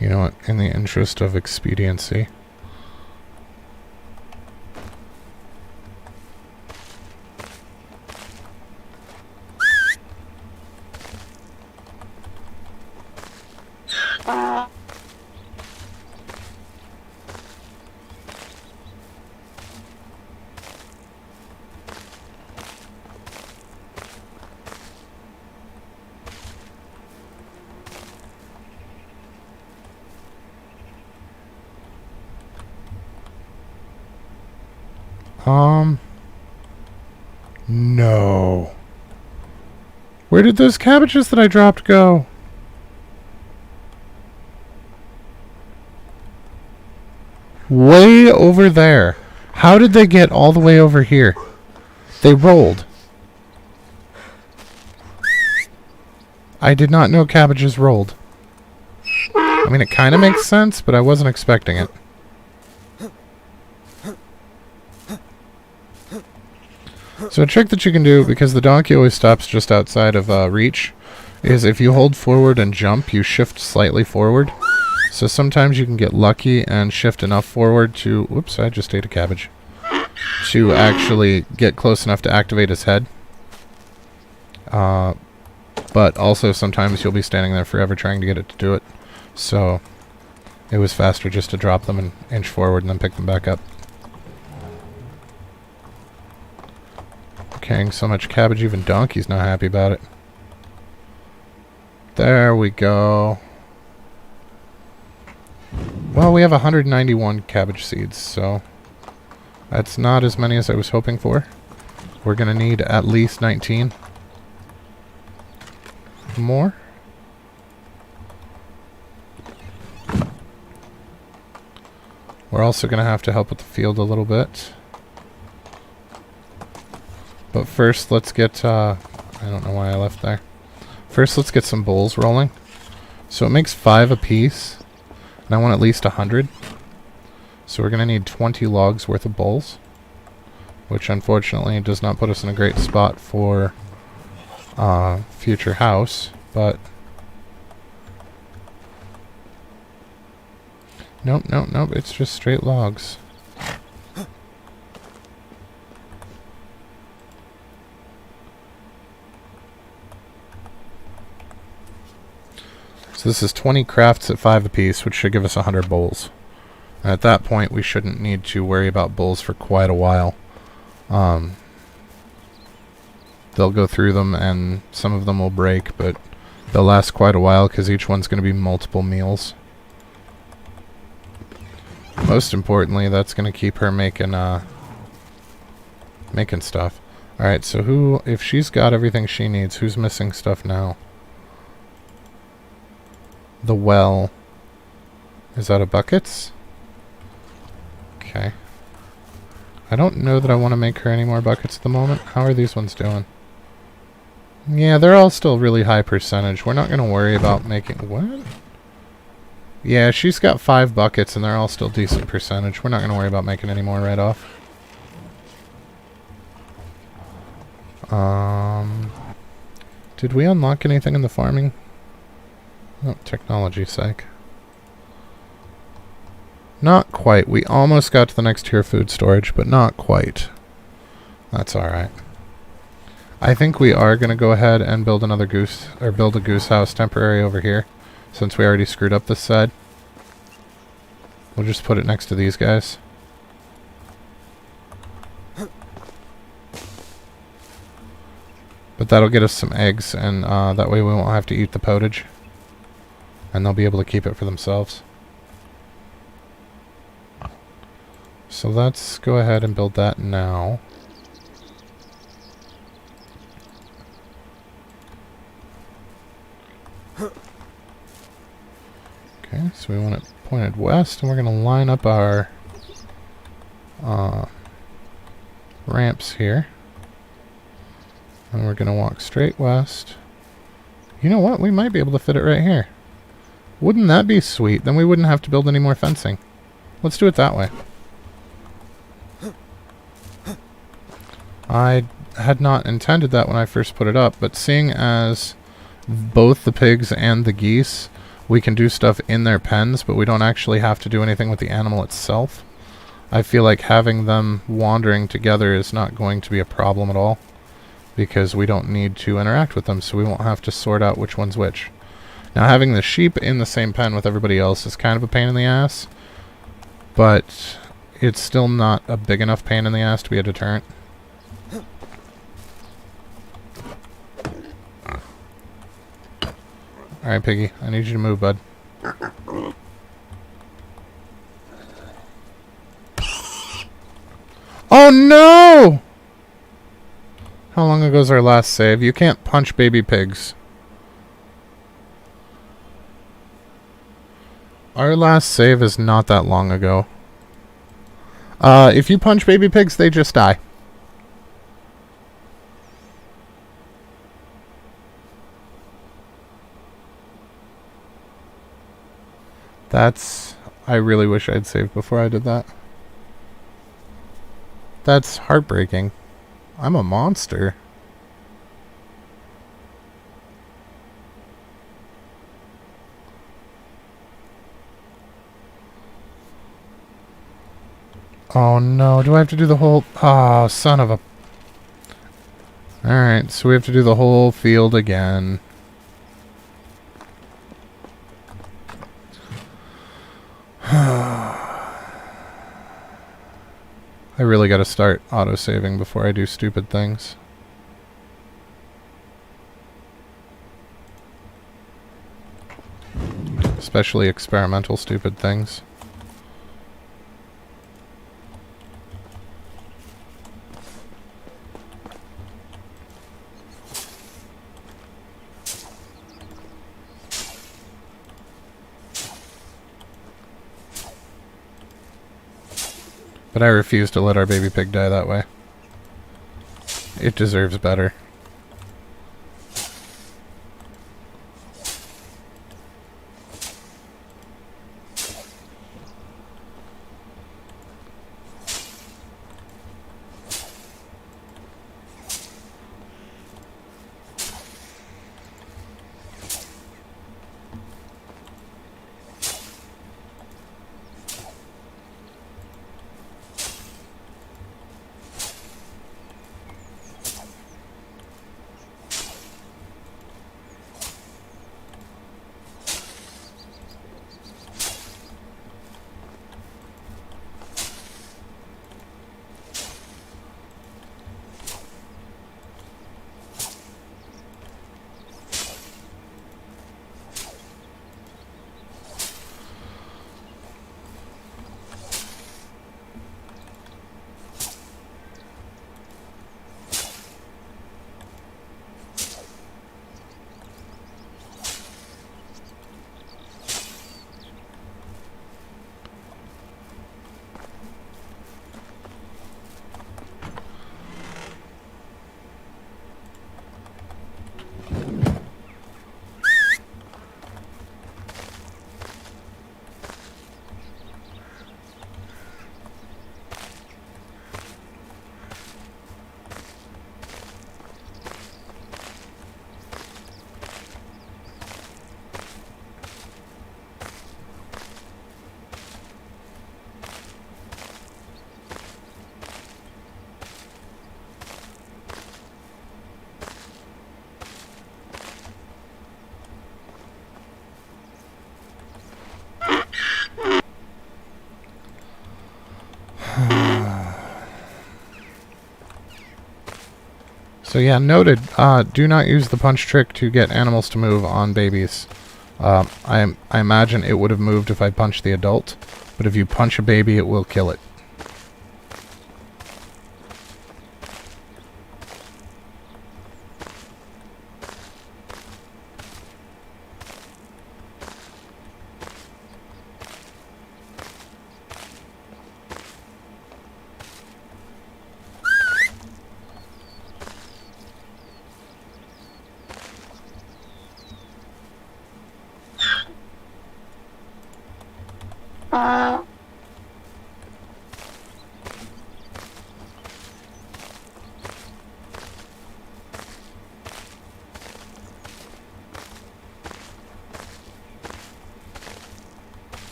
You know what, in the interest of expediency, No. Where did those cabbages that I dropped go? Way over there. How did they get all the way over here? They rolled. I did not know cabbages rolled. I mean, it kind of makes sense, but I wasn't expecting it. So a trick that you can do, because the donkey always stops just outside of reach, is if you hold forward and jump, you shift slightly forward. So sometimes you can get lucky and shift enough forward to... Whoops, I just ate a cabbage. To actually get close enough to activate his head. But also sometimes you'll be standing there forever trying to get it to do it. So it was faster just to drop them and inch forward and then pick them back up. Carrying so much cabbage, even Donkey's not happy about it. There we go. Well, we have 191 cabbage seeds, so that's not as many as I was hoping for. We're going to need at least 19 more. We're also going to have to help with the field a little bit. But first, let's get, I don't know why I left there. First, let's get some bowls rolling. So it makes 5 apiece. And I want at least 100. So we're going to need 20 logs worth of bowls. Which unfortunately does not put us in a great spot for future house. But nope, nope, nope. It's just straight logs. So this is 20 crafts at 5 apiece, which should give us 100 bowls. And at that point, we shouldn't need to worry about bowls for quite a while. They'll go through them, and some of them will break, but they'll last quite a while because each one's going to be multiple meals. Most importantly, that's going to keep her making stuff. Alright, so who, if she's got everything she needs, who's missing stuff now? The well is out of buckets. Okay. I don't know that I want to make her any more buckets at the moment. How are these ones doing? Yeah, they're all still really high percentage. We're not going to worry about making... What? Yeah, she's got 5 buckets and they're all still decent percentage. We're not going to worry about making any more right off. Did we unlock anything in the farming? Oh, technology sake. Not quite. We almost got to the next tier food storage, but not quite. That's alright. I think we are going to go ahead and build another goose, or build a goose house temporary over here, since we already screwed up this side. We'll just put it next to these guys. But that'll get us some eggs, and that way we won't have to eat the potage. And they'll be able to keep it for themselves. So let's go ahead and build that now. Okay, so we want it pointed west, and we're going to line up our ramps here. And we're going to walk straight west. You know what? We might be able to fit it right here. Wouldn't that be sweet? Then we wouldn't have to build any more fencing. Let's do it that way. I had not intended that when I first put it up, but seeing as both the pigs and the geese, we can do stuff in their pens, but we don't actually have to do anything with the animal itself. I feel like having them wandering together is not going to be a problem at all, because we don't need to interact with them, so we won't have to sort out which one's which. Now, having the sheep in the same pen with everybody else is kind of a pain in the ass, but it's still not a big enough pain in the ass to be a deterrent. Alright, Piggy, I need you to move, bud. Oh no! How long ago was our last save? You can't punch baby pigs. Our last save is not that long ago. If you punch baby pigs, they just die. That's... I really wish I'd saved before I did that. That's heartbreaking. I'm a monster. Oh no, do I have to do the whole... Oh, son of a... Alright, so we have to do the whole field again. I really gotta start auto-saving before I do stupid things. Especially experimental stupid things. But I refuse to let our baby pig die that way. It deserves better. So yeah, noted. Do not use the punch trick to get animals to move on babies. I imagine it would have moved if I punched the adult, but if you punch a baby, it will kill it.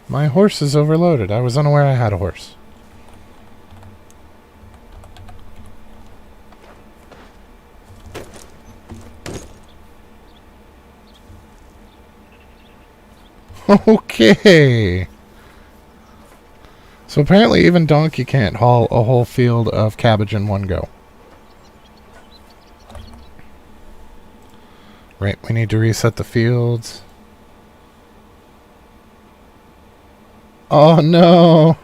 My horse is overloaded. I was unaware I had a horse. Okay. So apparently even Donkey can't haul a whole field of cabbage in one go. Right, we need to reset the fields. Oh no!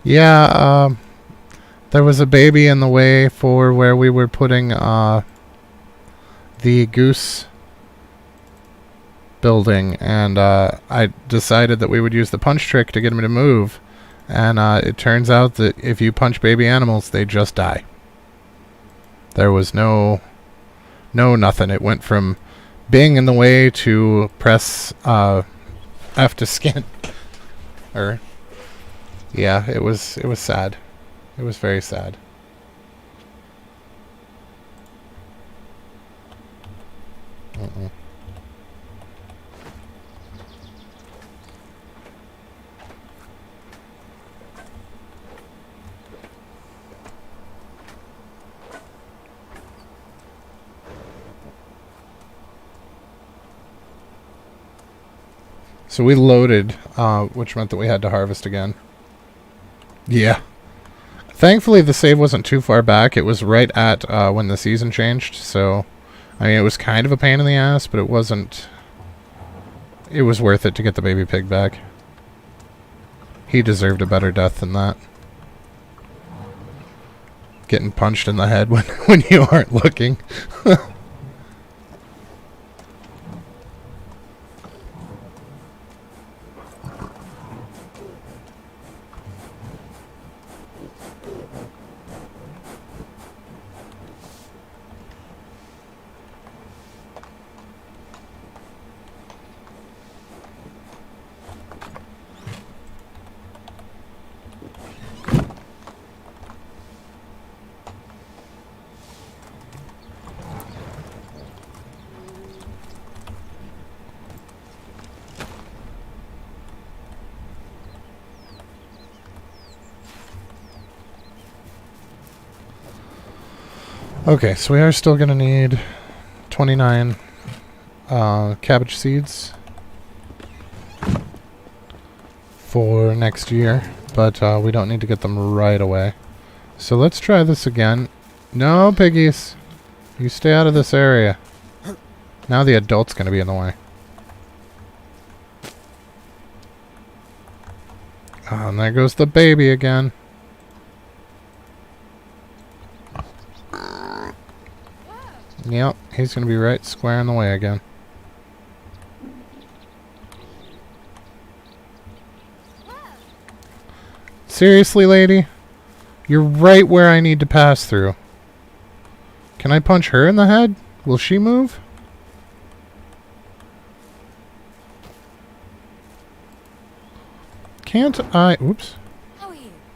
Yeah, there was a baby in the way for where we were putting the goose building, and I decided that we would use the punch trick to get him to move, and it turns out that if you punch baby animals, they just die. There was no nothing. It went from being in the way to press F to skin. Yeah, it was sad. It was very sad. So we loaded, which meant that we had to harvest again. Yeah. Thankfully, the save wasn't too far back. It was right at when the season changed, so... I mean, it was kind of a pain in the ass, but it wasn't... It was worth it to get the baby pig back. He deserved a better death than that. Getting punched in the head when you aren't looking. Okay, so we are still going to need 29 cabbage seeds for next year, but we don't need to get them right away. So let's try this again. No, piggies. You stay out of this area. Now the adult's going to be in the way. Oh, and there goes the baby again. Yep, he's going to be right square in the way again. Seriously, lady? You're right where I need to pass through. Can I punch her in the head? Will she move? Can't I... Oops.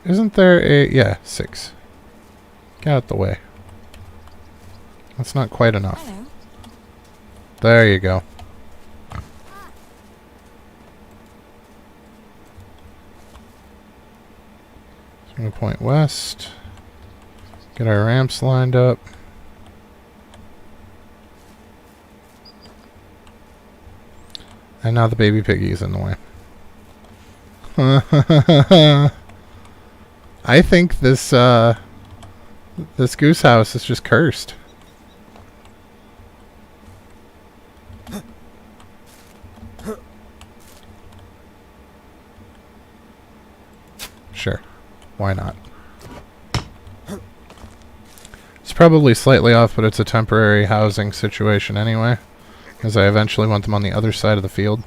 Isn't there a... Yeah, 6. Get out the way. That's not quite enough. Hello. There you go. So I'm going to point west. Get our ramps lined up. And now the baby piggy is in the way. I think this this goose house is just cursed. Sure. Why not? It's probably slightly off, but it's a temporary housing situation anyway, because I eventually want them on the other side of the field.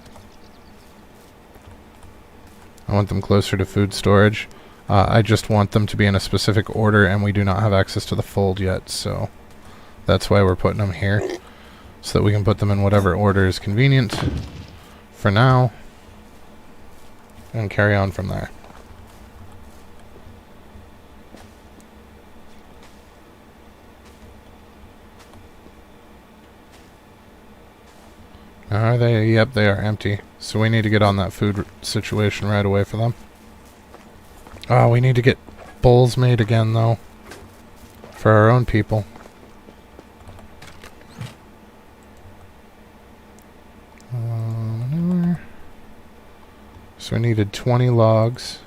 I want them closer to food storage. I just want them to be in a specific order, and we do not have access to the fold yet, so that's why we're putting them here, so that we can put them in whatever order is convenient for now, and carry on from there. Are they? Yep, they are empty. So we need to get on that food situation right away for them. Oh, we need to get bowls made again, though. For our own people. So we needed 20 logs.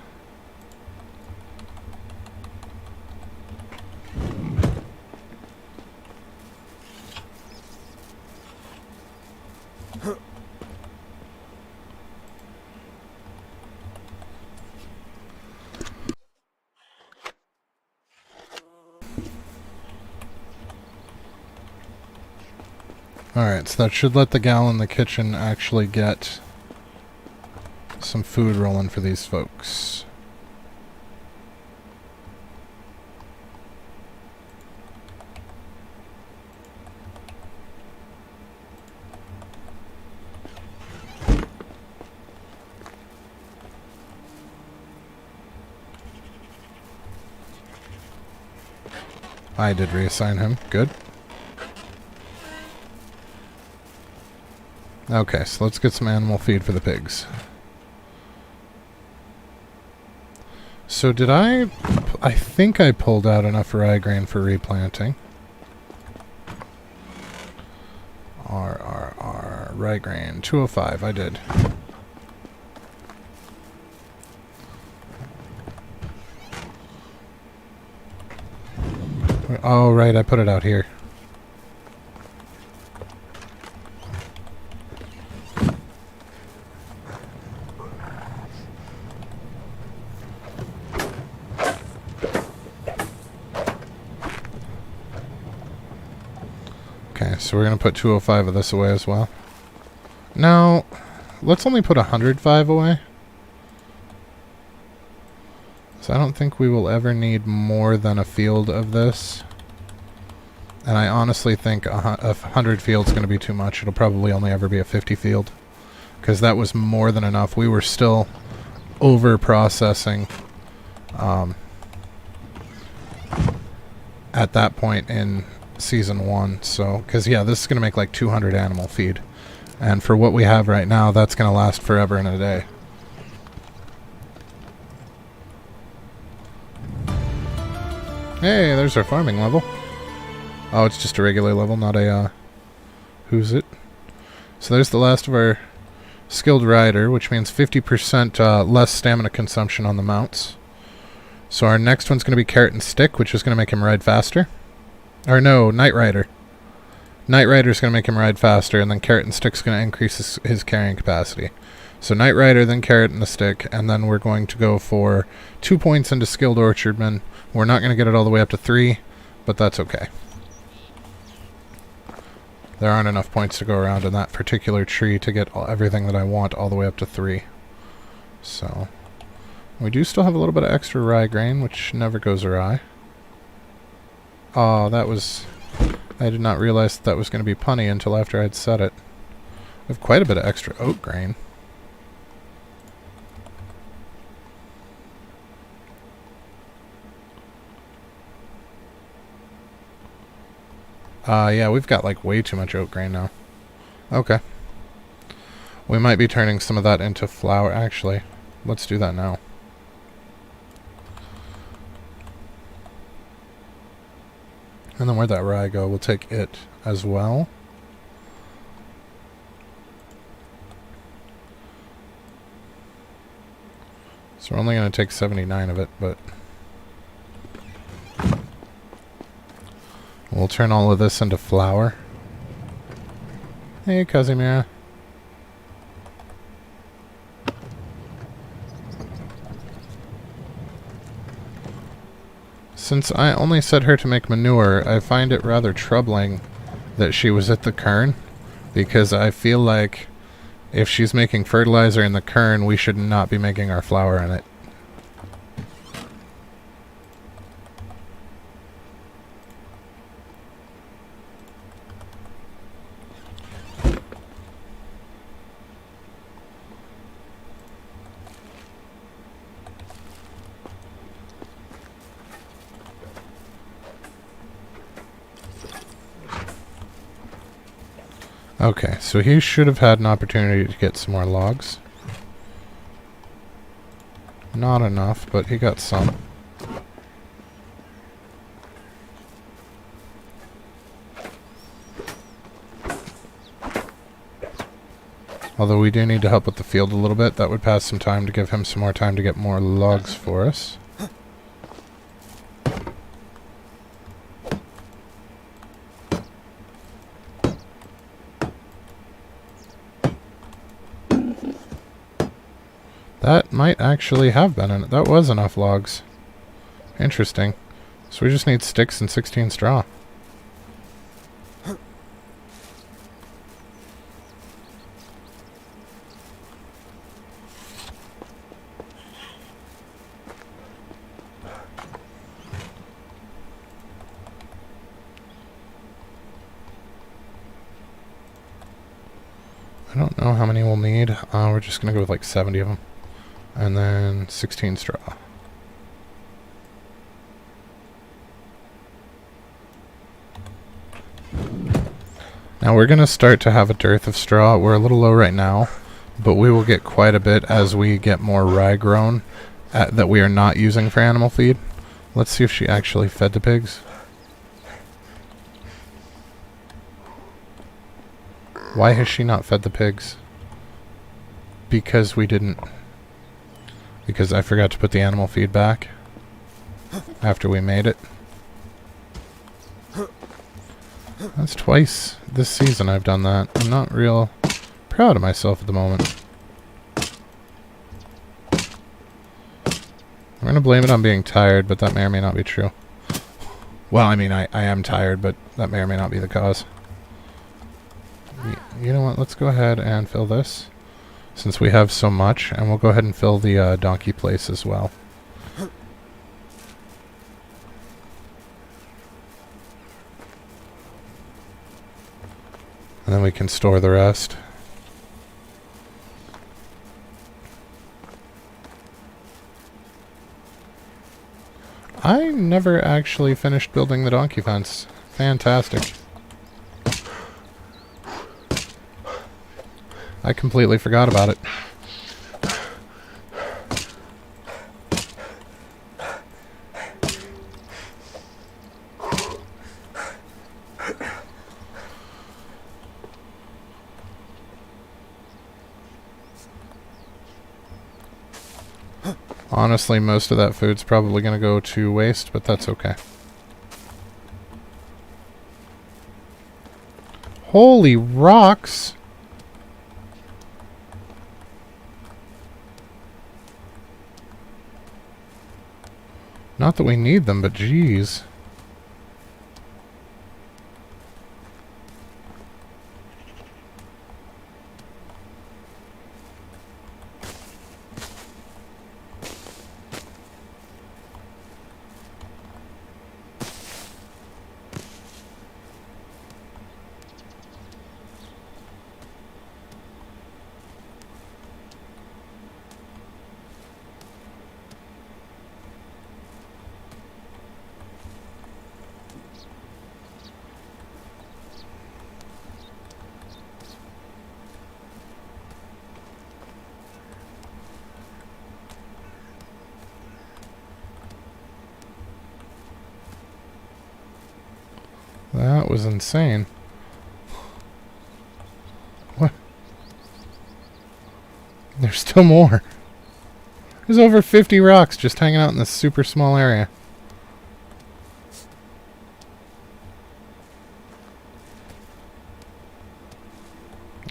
Alright, so that should let the gal in the kitchen actually get some food rolling for these folks. I did reassign him. Good. Okay, so let's get some animal feed for the pigs. So did I think I pulled out enough rye grain for replanting. Rye grain, 205, I did. Oh, right, I put it out here. Okay, so we're going to put 205 of this away as well. Now, let's only put 105 away. So I don't think we will ever need more than a field of this. And I honestly think a 100 field is going to be too much. It'll probably only ever be a 50 field. Because that was more than enough. We were still over-processing at that point in Season 1. So, because yeah, this is going to make like 200 animal feed. And for what we have right now, that's going to last forever and a day. Hey, there's our farming level. Oh, it's just a regular level, not a, who's it? So there's the last of our skilled rider, which means 50% less stamina consumption on the mounts. So our next one's going to be carrot and stick, which is going to make him ride faster. Or no, night rider. Night rider's going to make him ride faster, and then carrot and stick's going to increase his carrying capacity. So night rider, then carrot and the stick, and then we're going to go for 2 points into skilled orchardman. We're not going to get it all the way up to 3, but that's okay. There aren't enough points to go around in that particular tree to get everything that I want all the way up to 3. So, we do still have a little bit of extra rye grain, which never goes awry. Oh, that was... I did not realize that was going to be punny until after I'd said it. We have quite a bit of extra oat grain. Yeah, we've got like way too much oat grain now. Okay. We might be turning some of that into flour, actually. Let's do that now. And then where'd that rye go? We'll take it as well. So we're only going to take 79 of it, but... we'll turn all of this into flour. Hey, Kazimira. Since I only set her to make manure, I find it rather troubling that she was at the cairn, because I feel like if she's making fertilizer in the cairn, we should not be making our flour in it. Okay, so he should have had an opportunity to get some more logs. Not enough, but he got some. Although we do need to help with the field a little bit. That would pass some time to give him some more time to get more logs for us. That might actually have been it. That was enough logs. Interesting. So we just need sticks and 16 straw. I don't know how many we'll need. We're just going to go with like 70 of them. And then 16 straw. Now we're going to start to have a dearth of straw. We're a little low right now, but we will get quite a bit as we get more rye grown that we are not using for animal feed. Let's see if she actually fed the pigs. Why has she not fed the pigs? Because we didn't. Because I forgot to put the animal feed back after we made it. That's twice this season I've done that. I'm not real proud of myself at the moment. I'm going to blame it on being tired, but that may or may not be true. Well, I mean, I am tired, but that may or may not be the cause. You know what? Let's go ahead and fill this, since we have so much, and we'll go ahead and fill the donkey place as well. And then we can store the rest. I never actually finished building the donkey fence. Fantastic. I completely forgot about it. Honestly, most of that food's probably going to go to waste, but that's okay. Holy rocks! Not that we need them, but geez. That was insane. What? There's still more. There's over 50 rocks just hanging out in this super small area.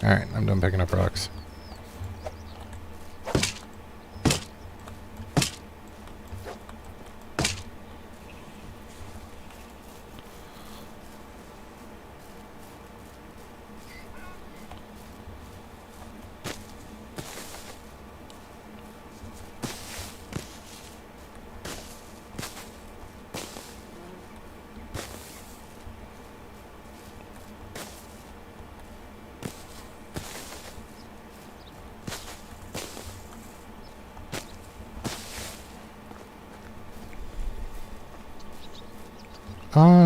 Alright, I'm done picking up rocks.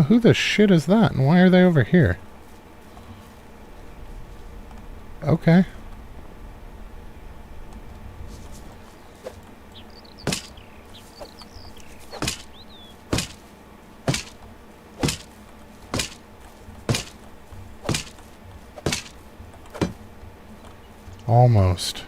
Who the shit is that? And why are they over here? Okay. Almost.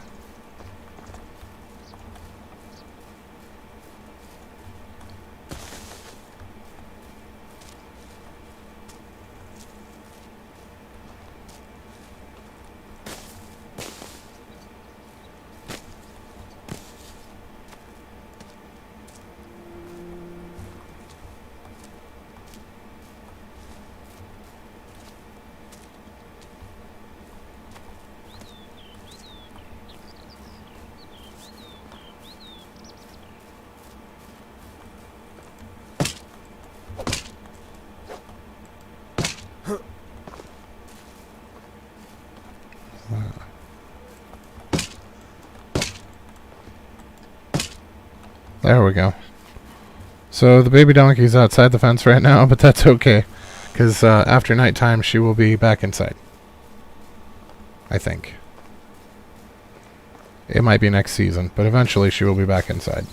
There we go. So the baby donkey's outside the fence right now, but that's okay. Because after nighttime, she will be back inside. I think. It might be next season, but eventually she will be back inside.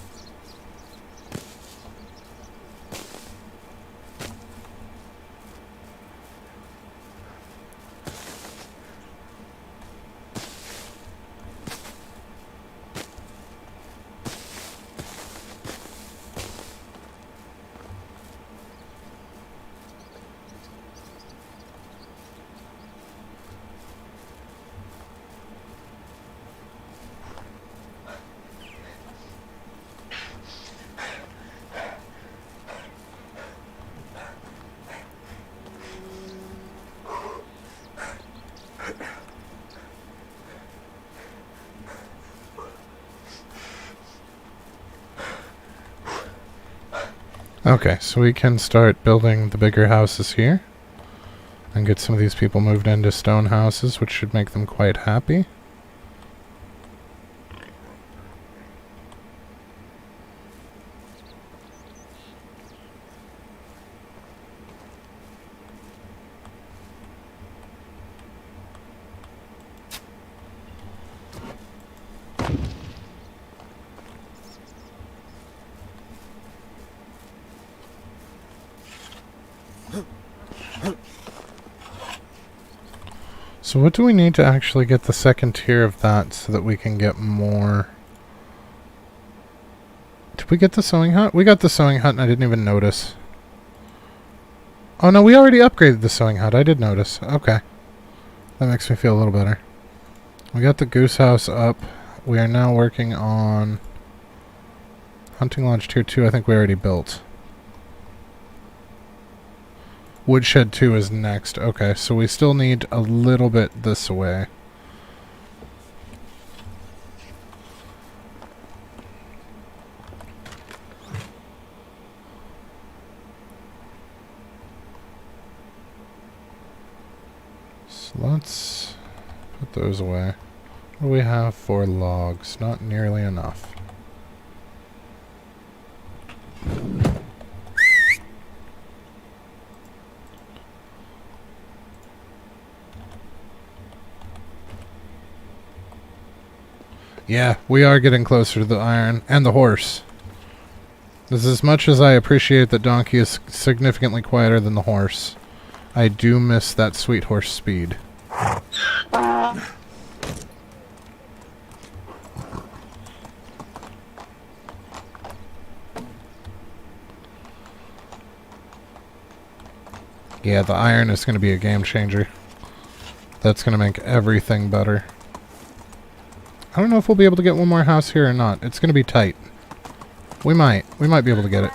Okay, so we can start building the bigger houses here. And get some of these people moved into stone houses, which should make them quite happy. So what do we need to actually get the second tier of that so that we can get more? Did we get the sewing hut? We got the sewing hut and I didn't even notice. Oh no, we already upgraded the sewing hut. I did notice. Okay. That makes me feel a little better. We got the goose house up. We are now working on hunting lodge tier 2. I think we already built. Woodshed 2 is next. Okay, so we still need a little bit this way. So let's put those away. What do we have for logs? Not nearly enough. Yeah, we are getting closer to the iron and the horse. As much as I appreciate that donkey is significantly quieter than the horse, I do miss that sweet horse speed. Yeah, the iron is going to be a game changer. That's going to make everything better. I don't know if we'll be able to get one more house here or not. It's going to be tight. We might be able to get it.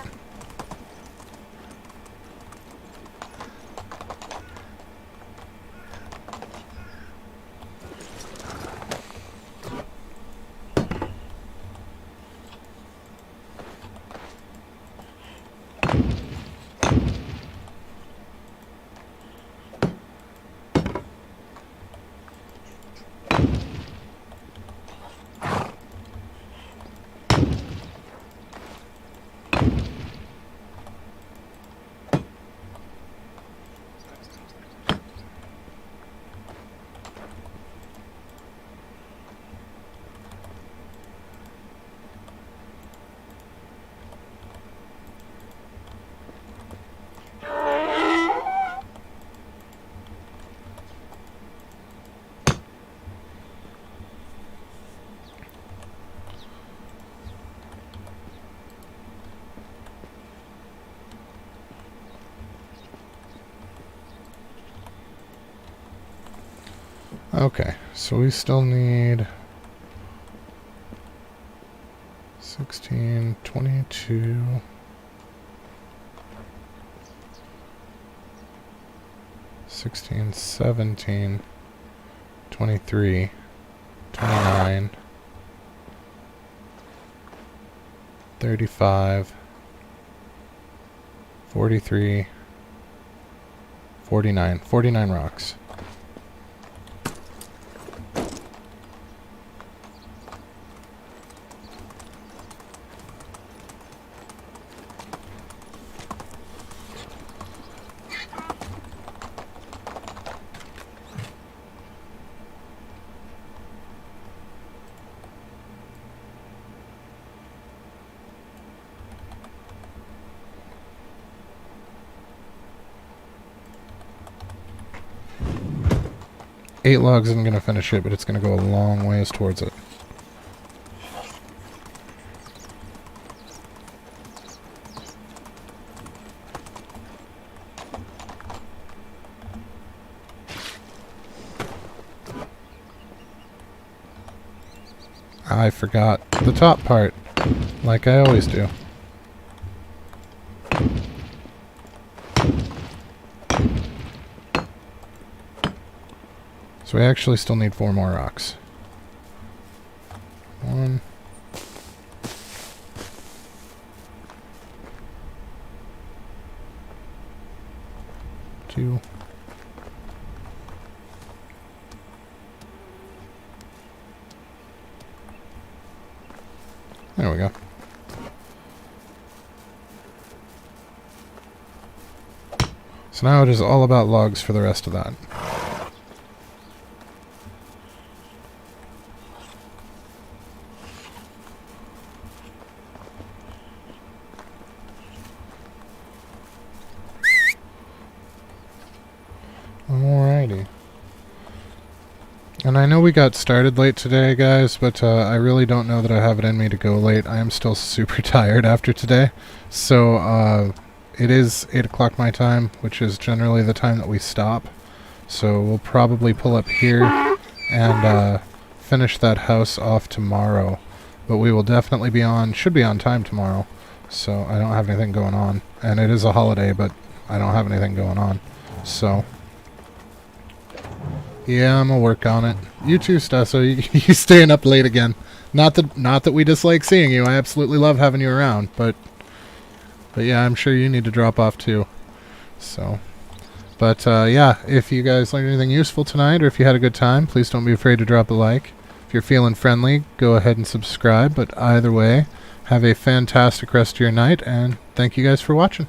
Okay, so we still need 16, 22, 16, 17, 23, 29, 35, 43, 49. 49 rocks. Eight logs isn't going to finish it, but it's going to go a long ways towards it. I forgot the top part, like I always do. So we actually still need 4 more rocks. 1. 2. There we go. So now it is all about logs for the rest of that. Alrighty. And I know we got started late today, guys, but I really don't know that I have it in me to go late. I am still super tired after today. So, it is 8 o'clock my time, which is generally the time that we stop. So we'll probably pull up here and finish that house off tomorrow. But we will definitely be on, should be on time tomorrow. So I don't have anything going on. And it is a holiday, but I don't have anything going on. So... yeah, I'm gonna work on it. You too, Stesso. You staying up late again. Not that we dislike seeing you. I absolutely love having you around, but yeah, I'm sure you need to drop off too. So, but yeah, if you guys learned anything useful tonight, or if you had a good time, please don't be afraid to drop a like. If you're feeling friendly, go ahead and subscribe. But either way, have a fantastic rest of your night, and thank you guys for watching.